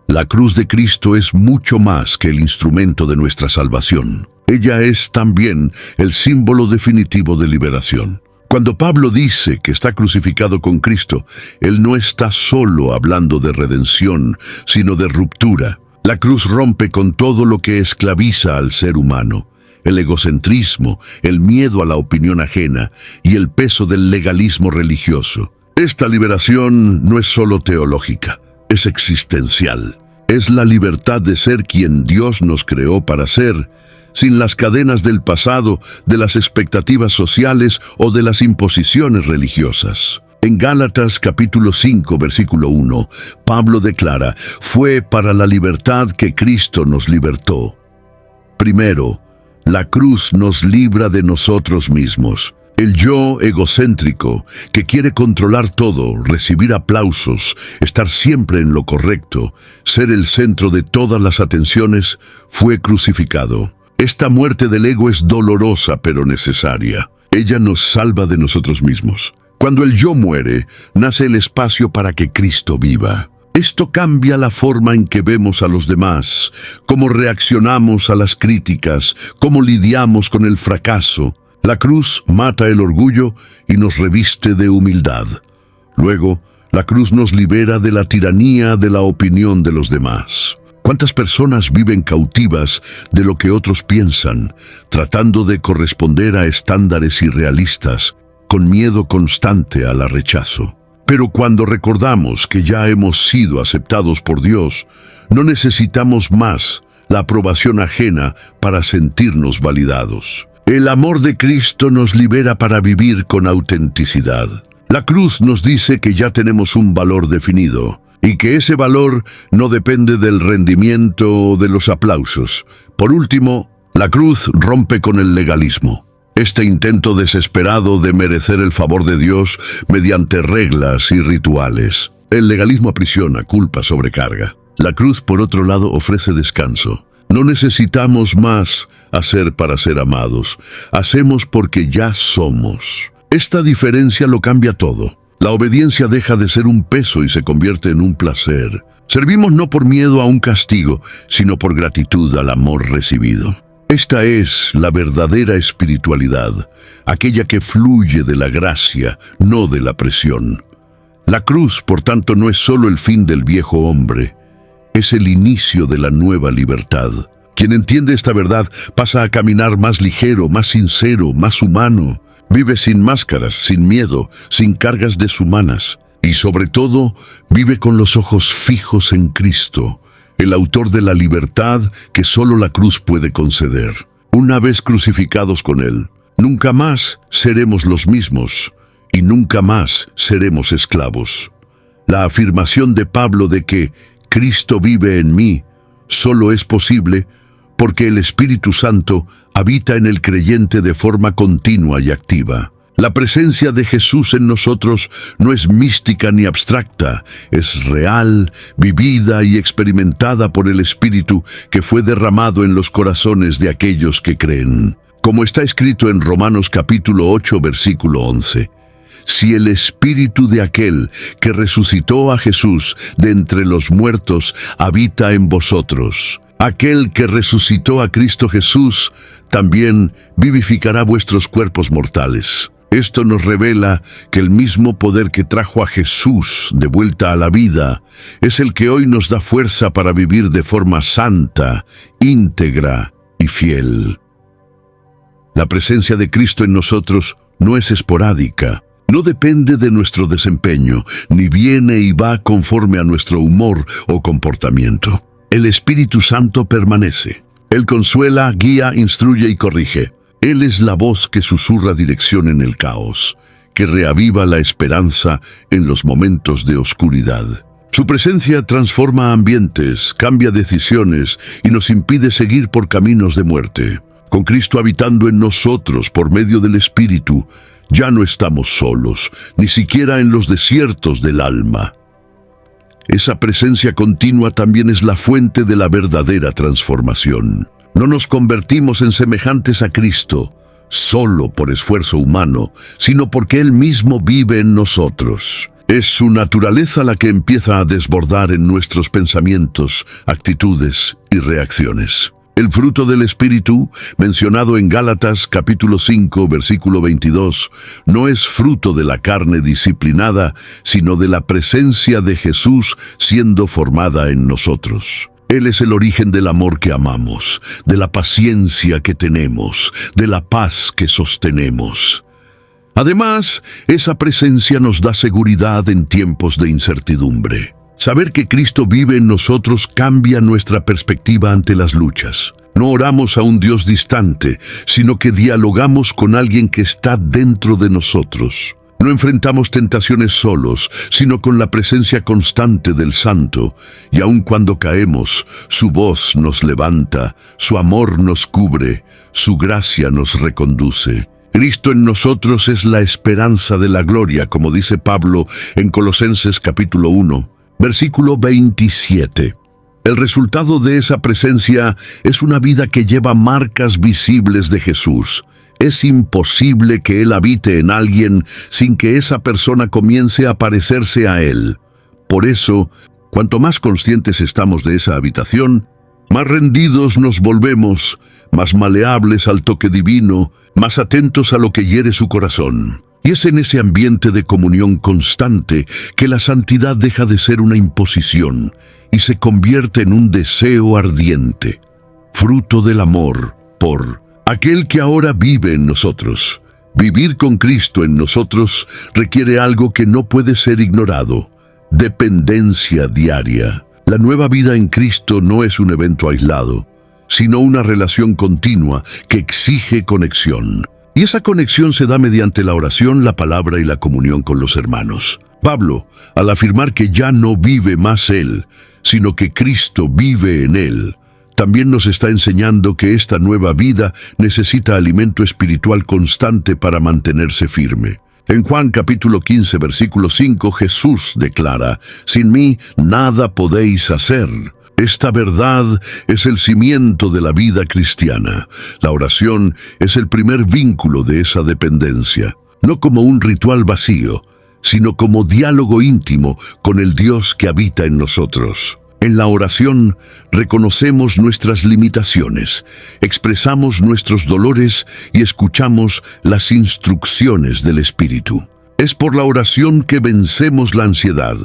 La cruz de Cristo es mucho más que el instrumento de nuestra salvación. Ella es también el símbolo definitivo de liberación. Cuando Pablo dice que está crucificado con Cristo, él no está solo hablando de redención, sino de ruptura. La cruz rompe con todo lo que esclaviza al ser humano: el egocentrismo, el miedo a la opinión ajena y el peso del legalismo religioso. Esta liberación no es solo teológica, es existencial. Es la libertad de ser quien Dios nos creó para ser, sin las cadenas del pasado, de las expectativas sociales o de las imposiciones religiosas. En Gálatas capítulo 5, versículo 1, Pablo declara: «Fue para la libertad que Cristo nos libertó». Primero, la cruz nos libra de nosotros mismos. El yo egocéntrico, que quiere controlar todo, recibir aplausos, estar siempre en lo correcto, ser el centro de todas las atenciones, fue crucificado. Esta muerte del ego es dolorosa pero necesaria. Ella nos salva de nosotros mismos. Cuando el yo muere, nace el espacio para que Cristo viva. Esto cambia la forma en que vemos a los demás, cómo reaccionamos a las críticas, cómo lidiamos con el fracaso. La cruz mata el orgullo y nos reviste de humildad. Luego, la cruz nos libera de la tiranía de la opinión de los demás. ¿Cuántas personas viven cautivas de lo que otros piensan, tratando de corresponder a estándares irrealistas, con miedo constante al rechazo? Pero cuando recordamos que ya hemos sido aceptados por Dios, no necesitamos más la aprobación ajena para sentirnos validados. El amor de Cristo nos libera para vivir con autenticidad. La cruz nos dice que ya tenemos un valor definido, y que ese valor no depende del rendimiento o de los aplausos. Por último, la cruz rompe con el legalismo. Este intento desesperado de merecer el favor de Dios mediante reglas y rituales. El legalismo aprisiona, culpa, sobrecarga. La cruz, por otro lado, ofrece descanso. No necesitamos más hacer para ser amados. Hacemos porque ya somos. Esta diferencia lo cambia todo. La obediencia deja de ser un peso y se convierte en un placer. Servimos no por miedo a un castigo, sino por gratitud al amor recibido. Esta es la verdadera espiritualidad, aquella que fluye de la gracia, no de la presión. La cruz, por tanto, no es solo el fin del viejo hombre, es el inicio de la nueva libertad. Quien entiende esta verdad pasa a caminar más ligero, más sincero, más humano. Vive sin máscaras, sin miedo, sin cargas deshumanas. Y sobre todo, vive con los ojos fijos en Cristo, el autor de la libertad que solo la cruz puede conceder. Una vez crucificados con Él, nunca más seremos los mismos y nunca más seremos esclavos. La afirmación de Pablo de que Cristo vive en mí solo es posible porque el Espíritu Santo habita en el creyente de forma continua y activa. La presencia de Jesús en nosotros no es mística ni abstracta, es real, vivida y experimentada por el Espíritu que fue derramado en los corazones de aquellos que creen. Como está escrito en Romanos capítulo 8, versículo 11. Si el Espíritu de aquel que resucitó a Jesús de entre los muertos habita en vosotros, aquel que resucitó a Cristo Jesús también vivificará vuestros cuerpos mortales. Esto nos revela que el mismo poder que trajo a Jesús de vuelta a la vida es el que hoy nos da fuerza para vivir de forma santa, íntegra y fiel. La presencia de Cristo en nosotros no es esporádica, no depende de nuestro desempeño, ni viene y va conforme a nuestro humor o comportamiento. El Espíritu Santo permanece. Él consuela, guía, instruye y corrige. Él es la voz que susurra dirección en el caos, que reaviva la esperanza en los momentos de oscuridad. Su presencia transforma ambientes, cambia decisiones y nos impide seguir por caminos de muerte. Con Cristo habitando en nosotros por medio del Espíritu, ya no estamos solos, ni siquiera en los desiertos del alma. Esa presencia continua también es la fuente de la verdadera transformación. No nos convertimos en semejantes a Cristo solo por esfuerzo humano, sino porque Él mismo vive en nosotros. Es su naturaleza la que empieza a desbordar en nuestros pensamientos, actitudes y reacciones. El fruto del Espíritu, mencionado en Gálatas capítulo 5, versículo 22, no es fruto de la carne disciplinada, sino de la presencia de Jesús siendo formada en nosotros. Él es el origen del amor que amamos, de la paciencia que tenemos, de la paz que sostenemos. Además, esa presencia nos da seguridad en tiempos de incertidumbre. Saber que Cristo vive en nosotros cambia nuestra perspectiva ante las luchas. No oramos a un Dios distante, sino que dialogamos con alguien que está dentro de nosotros. No enfrentamos tentaciones solos, sino con la presencia constante del Santo, y aun cuando caemos, su voz nos levanta, su amor nos cubre, su gracia nos reconduce. Cristo en nosotros es la esperanza de la gloria, como dice Pablo en Colosenses capítulo 1. Versículo 27. El resultado de esa presencia es una vida que lleva marcas visibles de Jesús. Es imposible que Él habite en alguien sin que esa persona comience a parecerse a Él. Por eso, cuanto más conscientes estamos de esa habitación, más rendidos nos volvemos, más maleables al toque divino, más atentos a lo que hiere su corazón. Y es en ese ambiente de comunión constante que la santidad deja de ser una imposición y se convierte en un deseo ardiente, fruto del amor por aquel que ahora vive en nosotros. Vivir con Cristo en nosotros requiere algo que no puede ser ignorado: dependencia diaria. La nueva vida en Cristo no es un evento aislado, sino una relación continua que exige conexión. Y esa conexión se da mediante la oración, la palabra y la comunión con los hermanos. Pablo, al afirmar que ya no vive más él, sino que Cristo vive en él, también nos está enseñando que esta nueva vida necesita alimento espiritual constante para mantenerse firme. En Juan capítulo 15, versículo 5, Jesús declara: «Sin mí nada podéis hacer». Esta verdad es el cimiento de la vida cristiana. La oración es el primer vínculo de esa dependencia, no como un ritual vacío, sino como diálogo íntimo con el Dios que habita en nosotros. En la oración reconocemos nuestras limitaciones, expresamos nuestros dolores y escuchamos las instrucciones del Espíritu. Es por la oración que vencemos la ansiedad,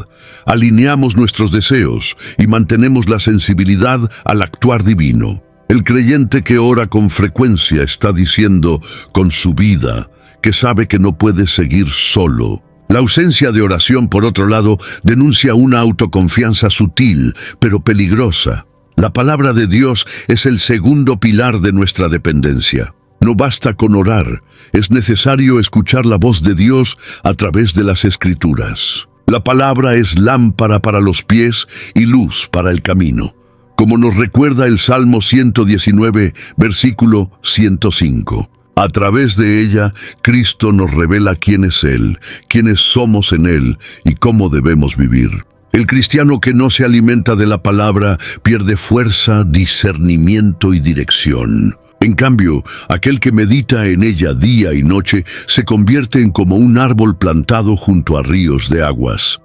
alineamos nuestros deseos y mantenemos la sensibilidad al actuar divino. El creyente que ora con frecuencia está diciendo con su vida que sabe que no puede seguir solo. La ausencia de oración, por otro lado, denuncia una autoconfianza sutil, pero peligrosa. La palabra de Dios es el segundo pilar de nuestra dependencia. No basta con orar, es necesario escuchar la voz de Dios a través de las Escrituras. La palabra es lámpara para los pies y luz para el camino, como nos recuerda el Salmo 119, versículo 105. A través de ella, Cristo nos revela quién es Él, quiénes somos en Él y cómo debemos vivir. El cristiano que no se alimenta de la palabra pierde fuerza, discernimiento y dirección. En cambio, aquel que medita en ella día y noche se convierte en como un árbol plantado junto a ríos de aguas.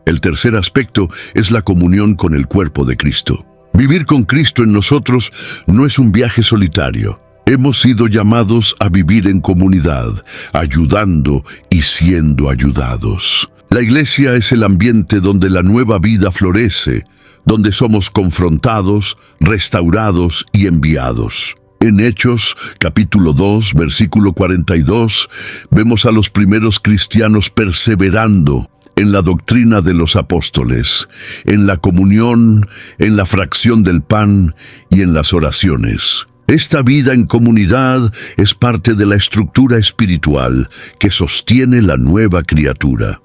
El tercer aspecto es la comunión con el cuerpo de Cristo. Vivir con Cristo en nosotros no es un viaje solitario. Hemos sido llamados a vivir en comunidad, ayudando y siendo ayudados. La iglesia es el ambiente donde la nueva vida florece, donde somos confrontados, restaurados y enviados. En Hechos, capítulo 2, versículo 42, vemos a los primeros cristianos perseverando en la doctrina de los apóstoles, en la comunión, en la fracción del pan y en las oraciones. Esta vida en comunidad es parte de la estructura espiritual que sostiene la nueva criatura.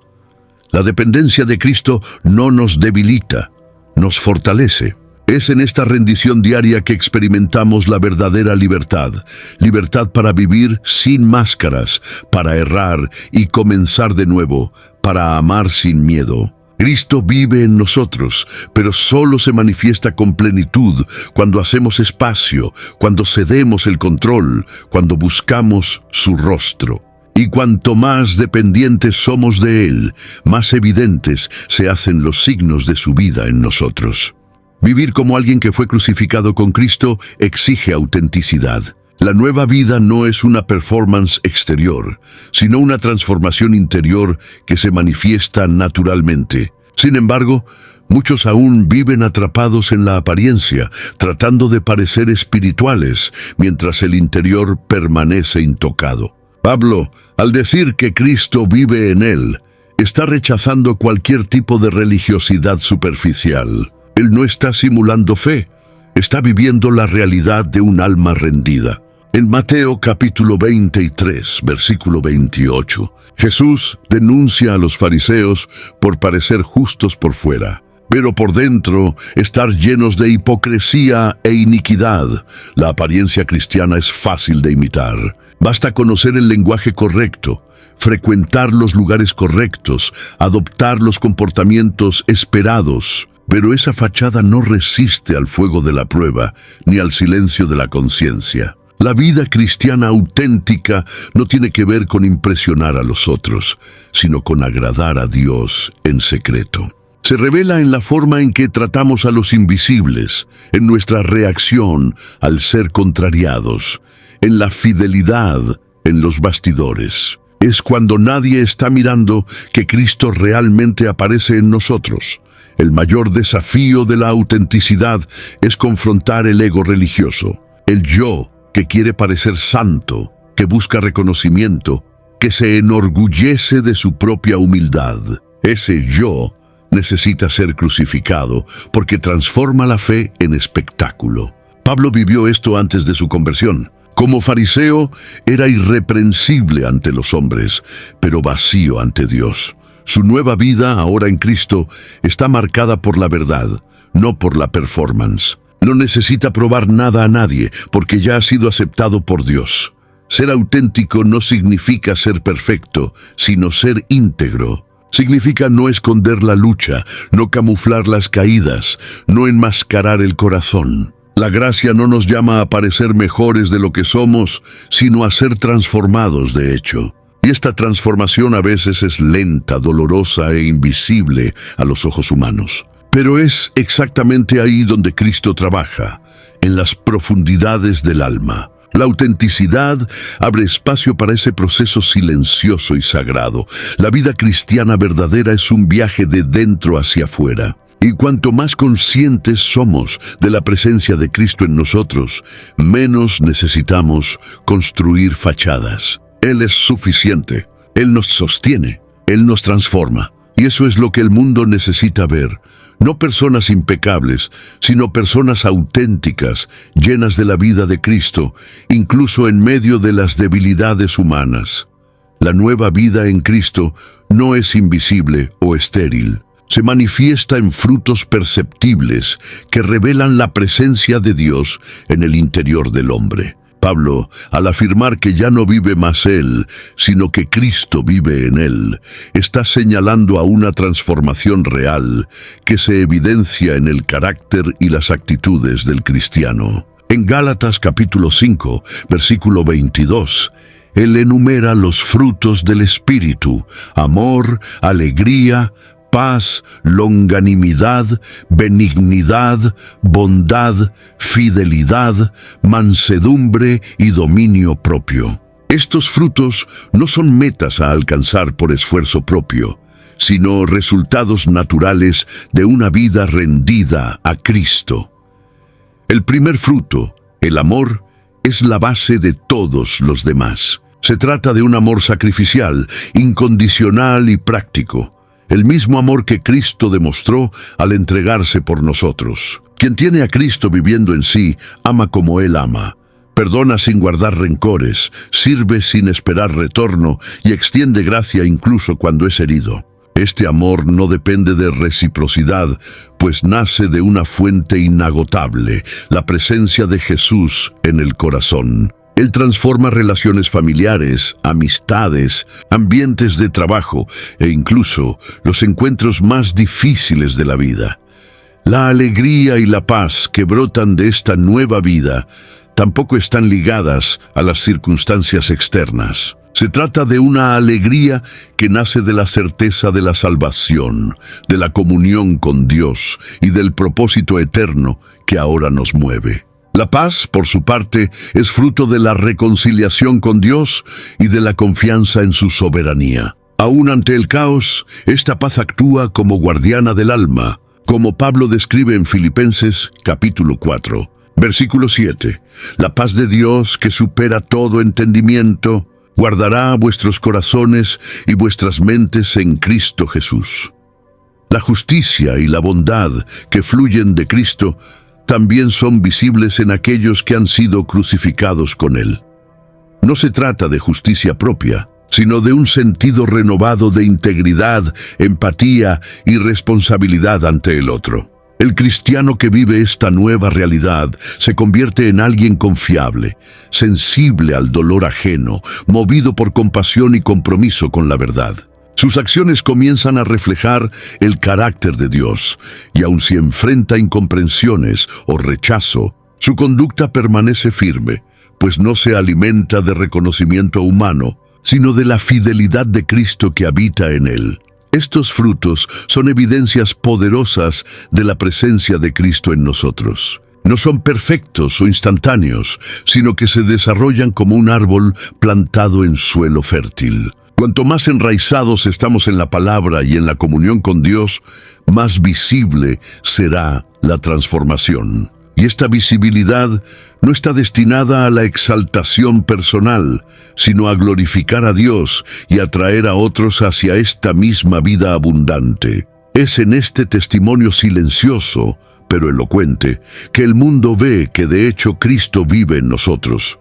La dependencia de Cristo no nos debilita, nos fortalece. Es en esta rendición diaria que experimentamos la verdadera libertad, libertad para vivir sin máscaras, para errar y comenzar de nuevo, para amar sin miedo. Cristo vive en nosotros, pero solo se manifiesta con plenitud cuando hacemos espacio, cuando cedemos el control, cuando buscamos su rostro. Y cuanto más dependientes somos de Él, más evidentes se hacen los signos de su vida en nosotros. Vivir como alguien que fue crucificado con Cristo exige autenticidad. La nueva vida no es una performance exterior, sino una transformación interior que se manifiesta naturalmente. Sin embargo, muchos aún viven atrapados en la apariencia, tratando de parecer espirituales, mientras el interior permanece intocado. Pablo, al decir que Cristo vive en él, está rechazando cualquier tipo de religiosidad superficial. Él no está simulando fe, está viviendo la realidad de un alma rendida. En Mateo capítulo 23, versículo 28, Jesús denuncia a los fariseos por parecer justos por fuera, pero por dentro estar llenos de hipocresía e iniquidad. La apariencia cristiana es fácil de imitar. Basta conocer el lenguaje correcto, frecuentar los lugares correctos, adoptar los comportamientos esperados. Pero esa fachada no resiste al fuego de la prueba ni al silencio de la conciencia. La vida cristiana auténtica no tiene que ver con impresionar a los otros, sino con agradar a Dios en secreto. Se revela en la forma en que tratamos a los invisibles, en nuestra reacción al ser contrariados, en la fidelidad en los bastidores. Es cuando nadie está mirando que Cristo realmente aparece en nosotros. El mayor desafío de la autenticidad es confrontar el ego religioso, el yo que quiere parecer santo, que busca reconocimiento, que se enorgullece de su propia humildad. Ese yo necesita ser crucificado porque transforma la fe en espectáculo. Pablo vivió esto antes de su conversión. Como fariseo, era irreprensible ante los hombres, pero vacío ante Dios. Su nueva vida, ahora en Cristo, está marcada por la verdad, no por la performance. No necesita probar nada a nadie, porque ya ha sido aceptado por Dios. Ser auténtico no significa ser perfecto, sino ser íntegro. Significa no esconder la lucha, no camuflar las caídas, no enmascarar el corazón. La gracia no nos llama a parecer mejores de lo que somos, sino a ser transformados de hecho. Y esta transformación a veces es lenta, dolorosa e invisible a los ojos humanos. Pero es exactamente ahí donde Cristo trabaja, en las profundidades del alma. La autenticidad abre espacio para ese proceso silencioso y sagrado. La vida cristiana verdadera es un viaje de dentro hacia afuera. Y cuanto más conscientes somos de la presencia de Cristo en nosotros, menos necesitamos construir fachadas. Él es suficiente, Él nos sostiene, Él nos transforma. Y eso es lo que el mundo necesita ver. No personas impecables, sino personas auténticas, llenas de la vida de Cristo, incluso en medio de las debilidades humanas. La nueva vida en Cristo no es invisible o estéril. Se manifiesta en frutos perceptibles que revelan la presencia de Dios en el interior del hombre. Pablo, al afirmar que ya no vive más él, sino que Cristo vive en él, está señalando a una transformación real que se evidencia en el carácter y las actitudes del cristiano. En Gálatas capítulo 5, versículo 22, él enumera los frutos del Espíritu: amor, alegría, paz, longanimidad, benignidad, bondad, fidelidad, mansedumbre y dominio propio. Estos frutos no son metas a alcanzar por esfuerzo propio, sino resultados naturales de una vida rendida a Cristo. El primer fruto, el amor, es la base de todos los demás. Se trata de un amor sacrificial, incondicional y práctico. El mismo amor que Cristo demostró al entregarse por nosotros. Quien tiene a Cristo viviendo en sí, ama como Él ama. Perdona sin guardar rencores, sirve sin esperar retorno y extiende gracia incluso cuando es herido. Este amor no depende de reciprocidad, pues nace de una fuente inagotable, la presencia de Jesús en el corazón. Él transforma relaciones familiares, amistades, ambientes de trabajo e incluso los encuentros más difíciles de la vida. La alegría y la paz que brotan de esta nueva vida tampoco están ligadas a las circunstancias externas. Se trata de una alegría que nace de la certeza de la salvación, de la comunión con Dios y del propósito eterno que ahora nos mueve. La paz, por su parte, es fruto de la reconciliación con Dios y de la confianza en su soberanía. Aún ante el caos, esta paz actúa como guardiana del alma, como Pablo describe en Filipenses capítulo 4, versículo 7. La paz de Dios, que supera todo entendimiento, guardará vuestros corazones y vuestras mentes en Cristo Jesús. La justicia y la bondad que fluyen de Cristo también son visibles en aquellos que han sido crucificados con Él. No se trata de justicia propia, sino de un sentido renovado de integridad, empatía y responsabilidad ante el otro. El cristiano que vive esta nueva realidad se convierte en alguien confiable, sensible al dolor ajeno, movido por compasión y compromiso con la verdad. Sus acciones comienzan a reflejar el carácter de Dios, y aun si enfrenta incomprensiones o rechazo, su conducta permanece firme, pues no se alimenta de reconocimiento humano, sino de la fidelidad de Cristo que habita en él. Estos frutos son evidencias poderosas de la presencia de Cristo en nosotros. No son perfectos o instantáneos, sino que se desarrollan como un árbol plantado en suelo fértil. Cuanto más enraizados estamos en la palabra y en la comunión con Dios, más visible será la transformación. Y esta visibilidad no está destinada a la exaltación personal, sino a glorificar a Dios y atraer a otros hacia esta misma vida abundante. Es en este testimonio silencioso, pero elocuente, que el mundo ve que de hecho Cristo vive en nosotros.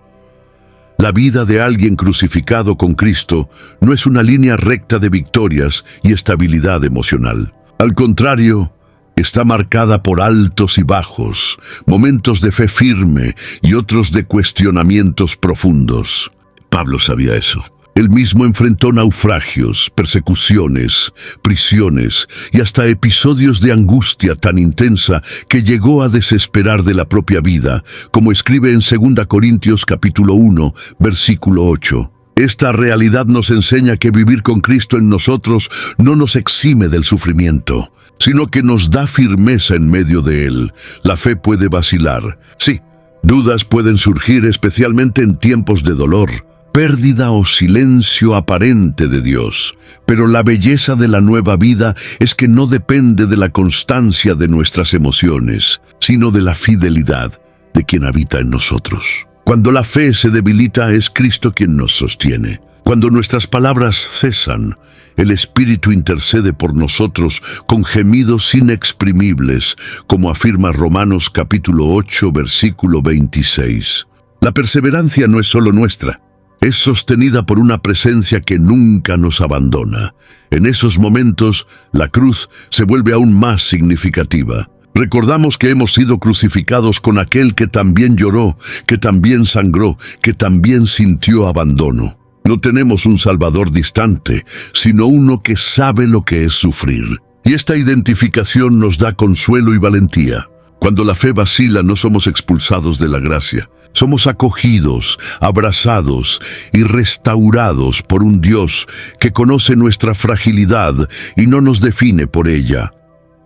La vida de alguien crucificado con Cristo no es una línea recta de victorias y estabilidad emocional. Al contrario, está marcada por altos y bajos, momentos de fe firme y otros de cuestionamientos profundos. Pablo sabía eso. Él mismo enfrentó naufragios, persecuciones, prisiones y hasta episodios de angustia tan intensa que llegó a desesperar de la propia vida, como escribe en 2 Corintios capítulo 1, versículo 8. Esta realidad nos enseña que vivir con Cristo en nosotros no nos exime del sufrimiento, sino que nos da firmeza en medio de él. La fe puede vacilar. Sí, dudas pueden surgir especialmente en tiempos de dolor, pérdida o silencio aparente de Dios. Pero la belleza de la nueva vida es que no depende de la constancia de nuestras emociones, sino de la fidelidad de quien habita en nosotros. Cuando la fe se debilita, es Cristo quien nos sostiene. Cuando nuestras palabras cesan, el Espíritu intercede por nosotros con gemidos inexprimibles, como afirma Romanos capítulo 8, versículo 26. La perseverancia no es solo nuestra, es sostenida por una presencia que nunca nos abandona. En esos momentos, la cruz se vuelve aún más significativa. Recordamos que hemos sido crucificados con aquel que también lloró, que también sangró, que también sintió abandono. No tenemos un Salvador distante, sino uno que sabe lo que es sufrir. Y esta identificación nos da consuelo y valentía. Cuando la fe vacila, no somos expulsados de la gracia. Somos acogidos, abrazados y restaurados por un Dios que conoce nuestra fragilidad y no nos define por ella.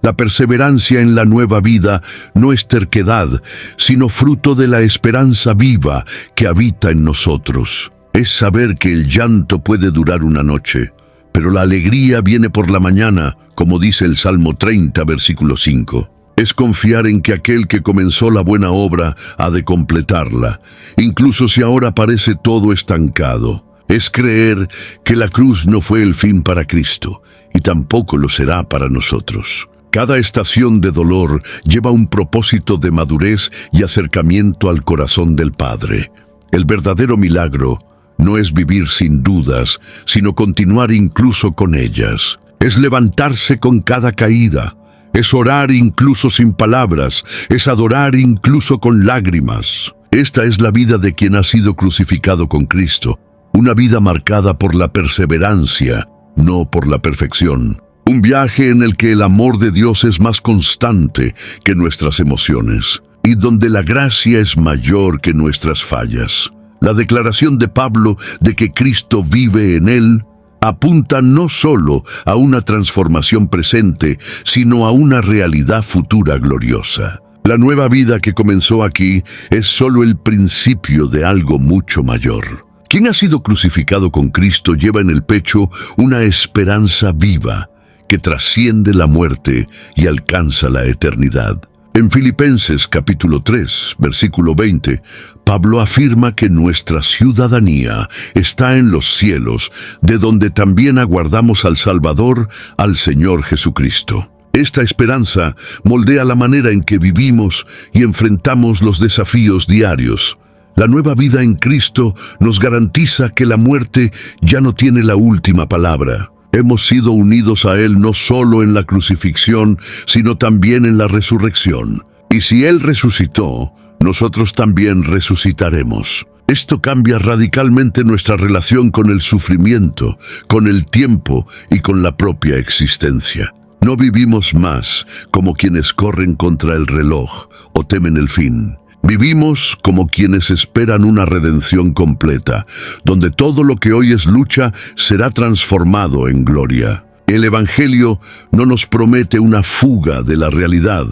La perseverancia en la nueva vida no es terquedad, sino fruto de la esperanza viva que habita en nosotros. Es saber que el llanto puede durar una noche, pero la alegría viene por la mañana, como dice el Salmo 30, versículo 5. Es confiar en que aquel que comenzó la buena obra ha de completarla, incluso si ahora parece todo estancado. Es creer que la cruz no fue el fin para Cristo, y tampoco lo será para nosotros. Cada estación de dolor lleva un propósito de madurez y acercamiento al corazón del Padre. El verdadero milagro no es vivir sin dudas, sino continuar incluso con ellas. Es levantarse con cada caída. Es orar incluso sin palabras. Es adorar incluso con lágrimas. Esta es la vida de quien ha sido crucificado con Cristo. Una vida marcada por la perseverancia, no por la perfección. Un viaje en el que el amor de Dios es más constante que nuestras emociones y donde la gracia es mayor que nuestras fallas. La declaración de Pablo de que Cristo vive en él apunta no solo a una transformación presente, sino a una realidad futura gloriosa. La nueva vida que comenzó aquí es solo el principio de algo mucho mayor. Quien ha sido crucificado con Cristo lleva en el pecho una esperanza viva que trasciende la muerte y alcanza la eternidad. En Filipenses capítulo 3, versículo 20, Pablo afirma que nuestra ciudadanía está en los cielos, de donde también aguardamos al Salvador, al Señor Jesucristo. Esta esperanza moldea la manera en que vivimos y enfrentamos los desafíos diarios. La nueva vida en Cristo nos garantiza que la muerte ya no tiene la última palabra. Hemos sido unidos a Él no solo en la crucifixión, sino también en la resurrección. Y si Él resucitó, nosotros también resucitaremos. Esto cambia radicalmente nuestra relación con el sufrimiento, con el tiempo y con la propia existencia. No vivimos más como quienes corren contra el reloj o temen el fin. Vivimos como quienes esperan una redención completa, donde todo lo que hoy es lucha será transformado en gloria. El Evangelio no nos promete una fuga de la realidad,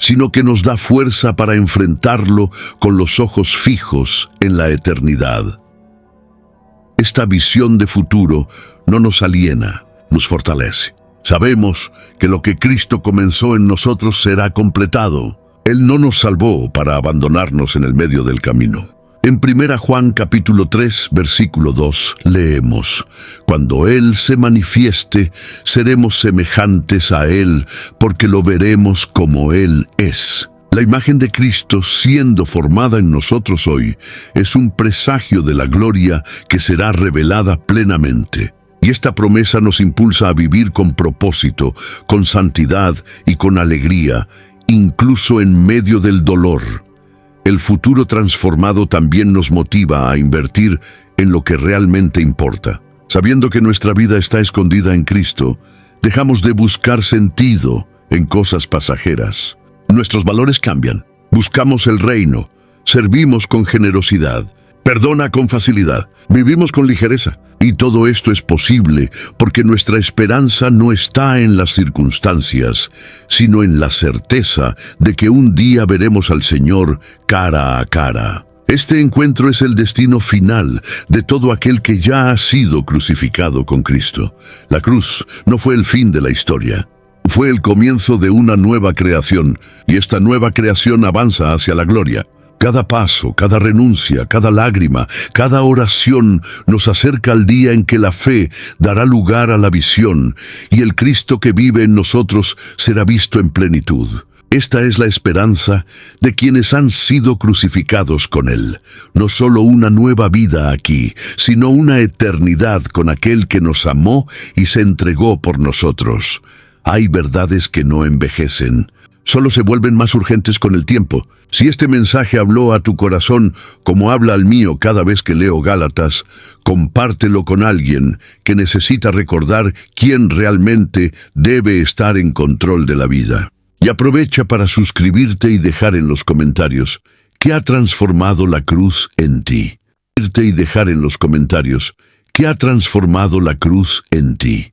sino que nos da fuerza para enfrentarlo con los ojos fijos en la eternidad. Esta visión de futuro no nos aliena, nos fortalece. Sabemos que lo que Cristo comenzó en nosotros será completado. Él no nos salvó para abandonarnos en el medio del camino. En 1 Juan capítulo 3, versículo 2, leemos: Cuando Él se manifieste, seremos semejantes a Él, porque lo veremos como Él es. La imagen de Cristo siendo formada en nosotros hoy es un presagio de la gloria que será revelada plenamente. Y esta promesa nos impulsa a vivir con propósito, con santidad y con alegría, incluso en medio del dolor. El futuro transformado también nos motiva a invertir en lo que realmente importa. Sabiendo que nuestra vida está escondida en Cristo, dejamos de buscar sentido en cosas pasajeras. Nuestros valores cambian. Buscamos el reino, servimos con generosidad, perdona con facilidad, vivimos con ligereza. Y todo esto es posible porque nuestra esperanza no está en las circunstancias, sino en la certeza de que un día veremos al Señor cara a cara. Este encuentro es el destino final de todo aquel que ya ha sido crucificado con Cristo. La cruz no fue el fin de la historia. Fue el comienzo de una nueva creación, y esta nueva creación avanza hacia la gloria. Cada paso, cada renuncia, cada lágrima, cada oración nos acerca al día en que la fe dará lugar a la visión y el Cristo que vive en nosotros será visto en plenitud. Esta es la esperanza de quienes han sido crucificados con Él. No solo una nueva vida aquí, sino una eternidad con aquel que nos amó y se entregó por nosotros. Hay verdades que no envejecen. Solo se vuelven más urgentes con el tiempo. Si este mensaje habló a tu corazón como habla al mío cada vez que leo Gálatas, compártelo con alguien que necesita recordar quién realmente debe estar en control de la vida. Y aprovecha para suscribirte y dejar en los comentarios ¿qué ha transformado la cruz en ti? Y dejar en los comentarios ¿qué ha transformado la cruz en ti?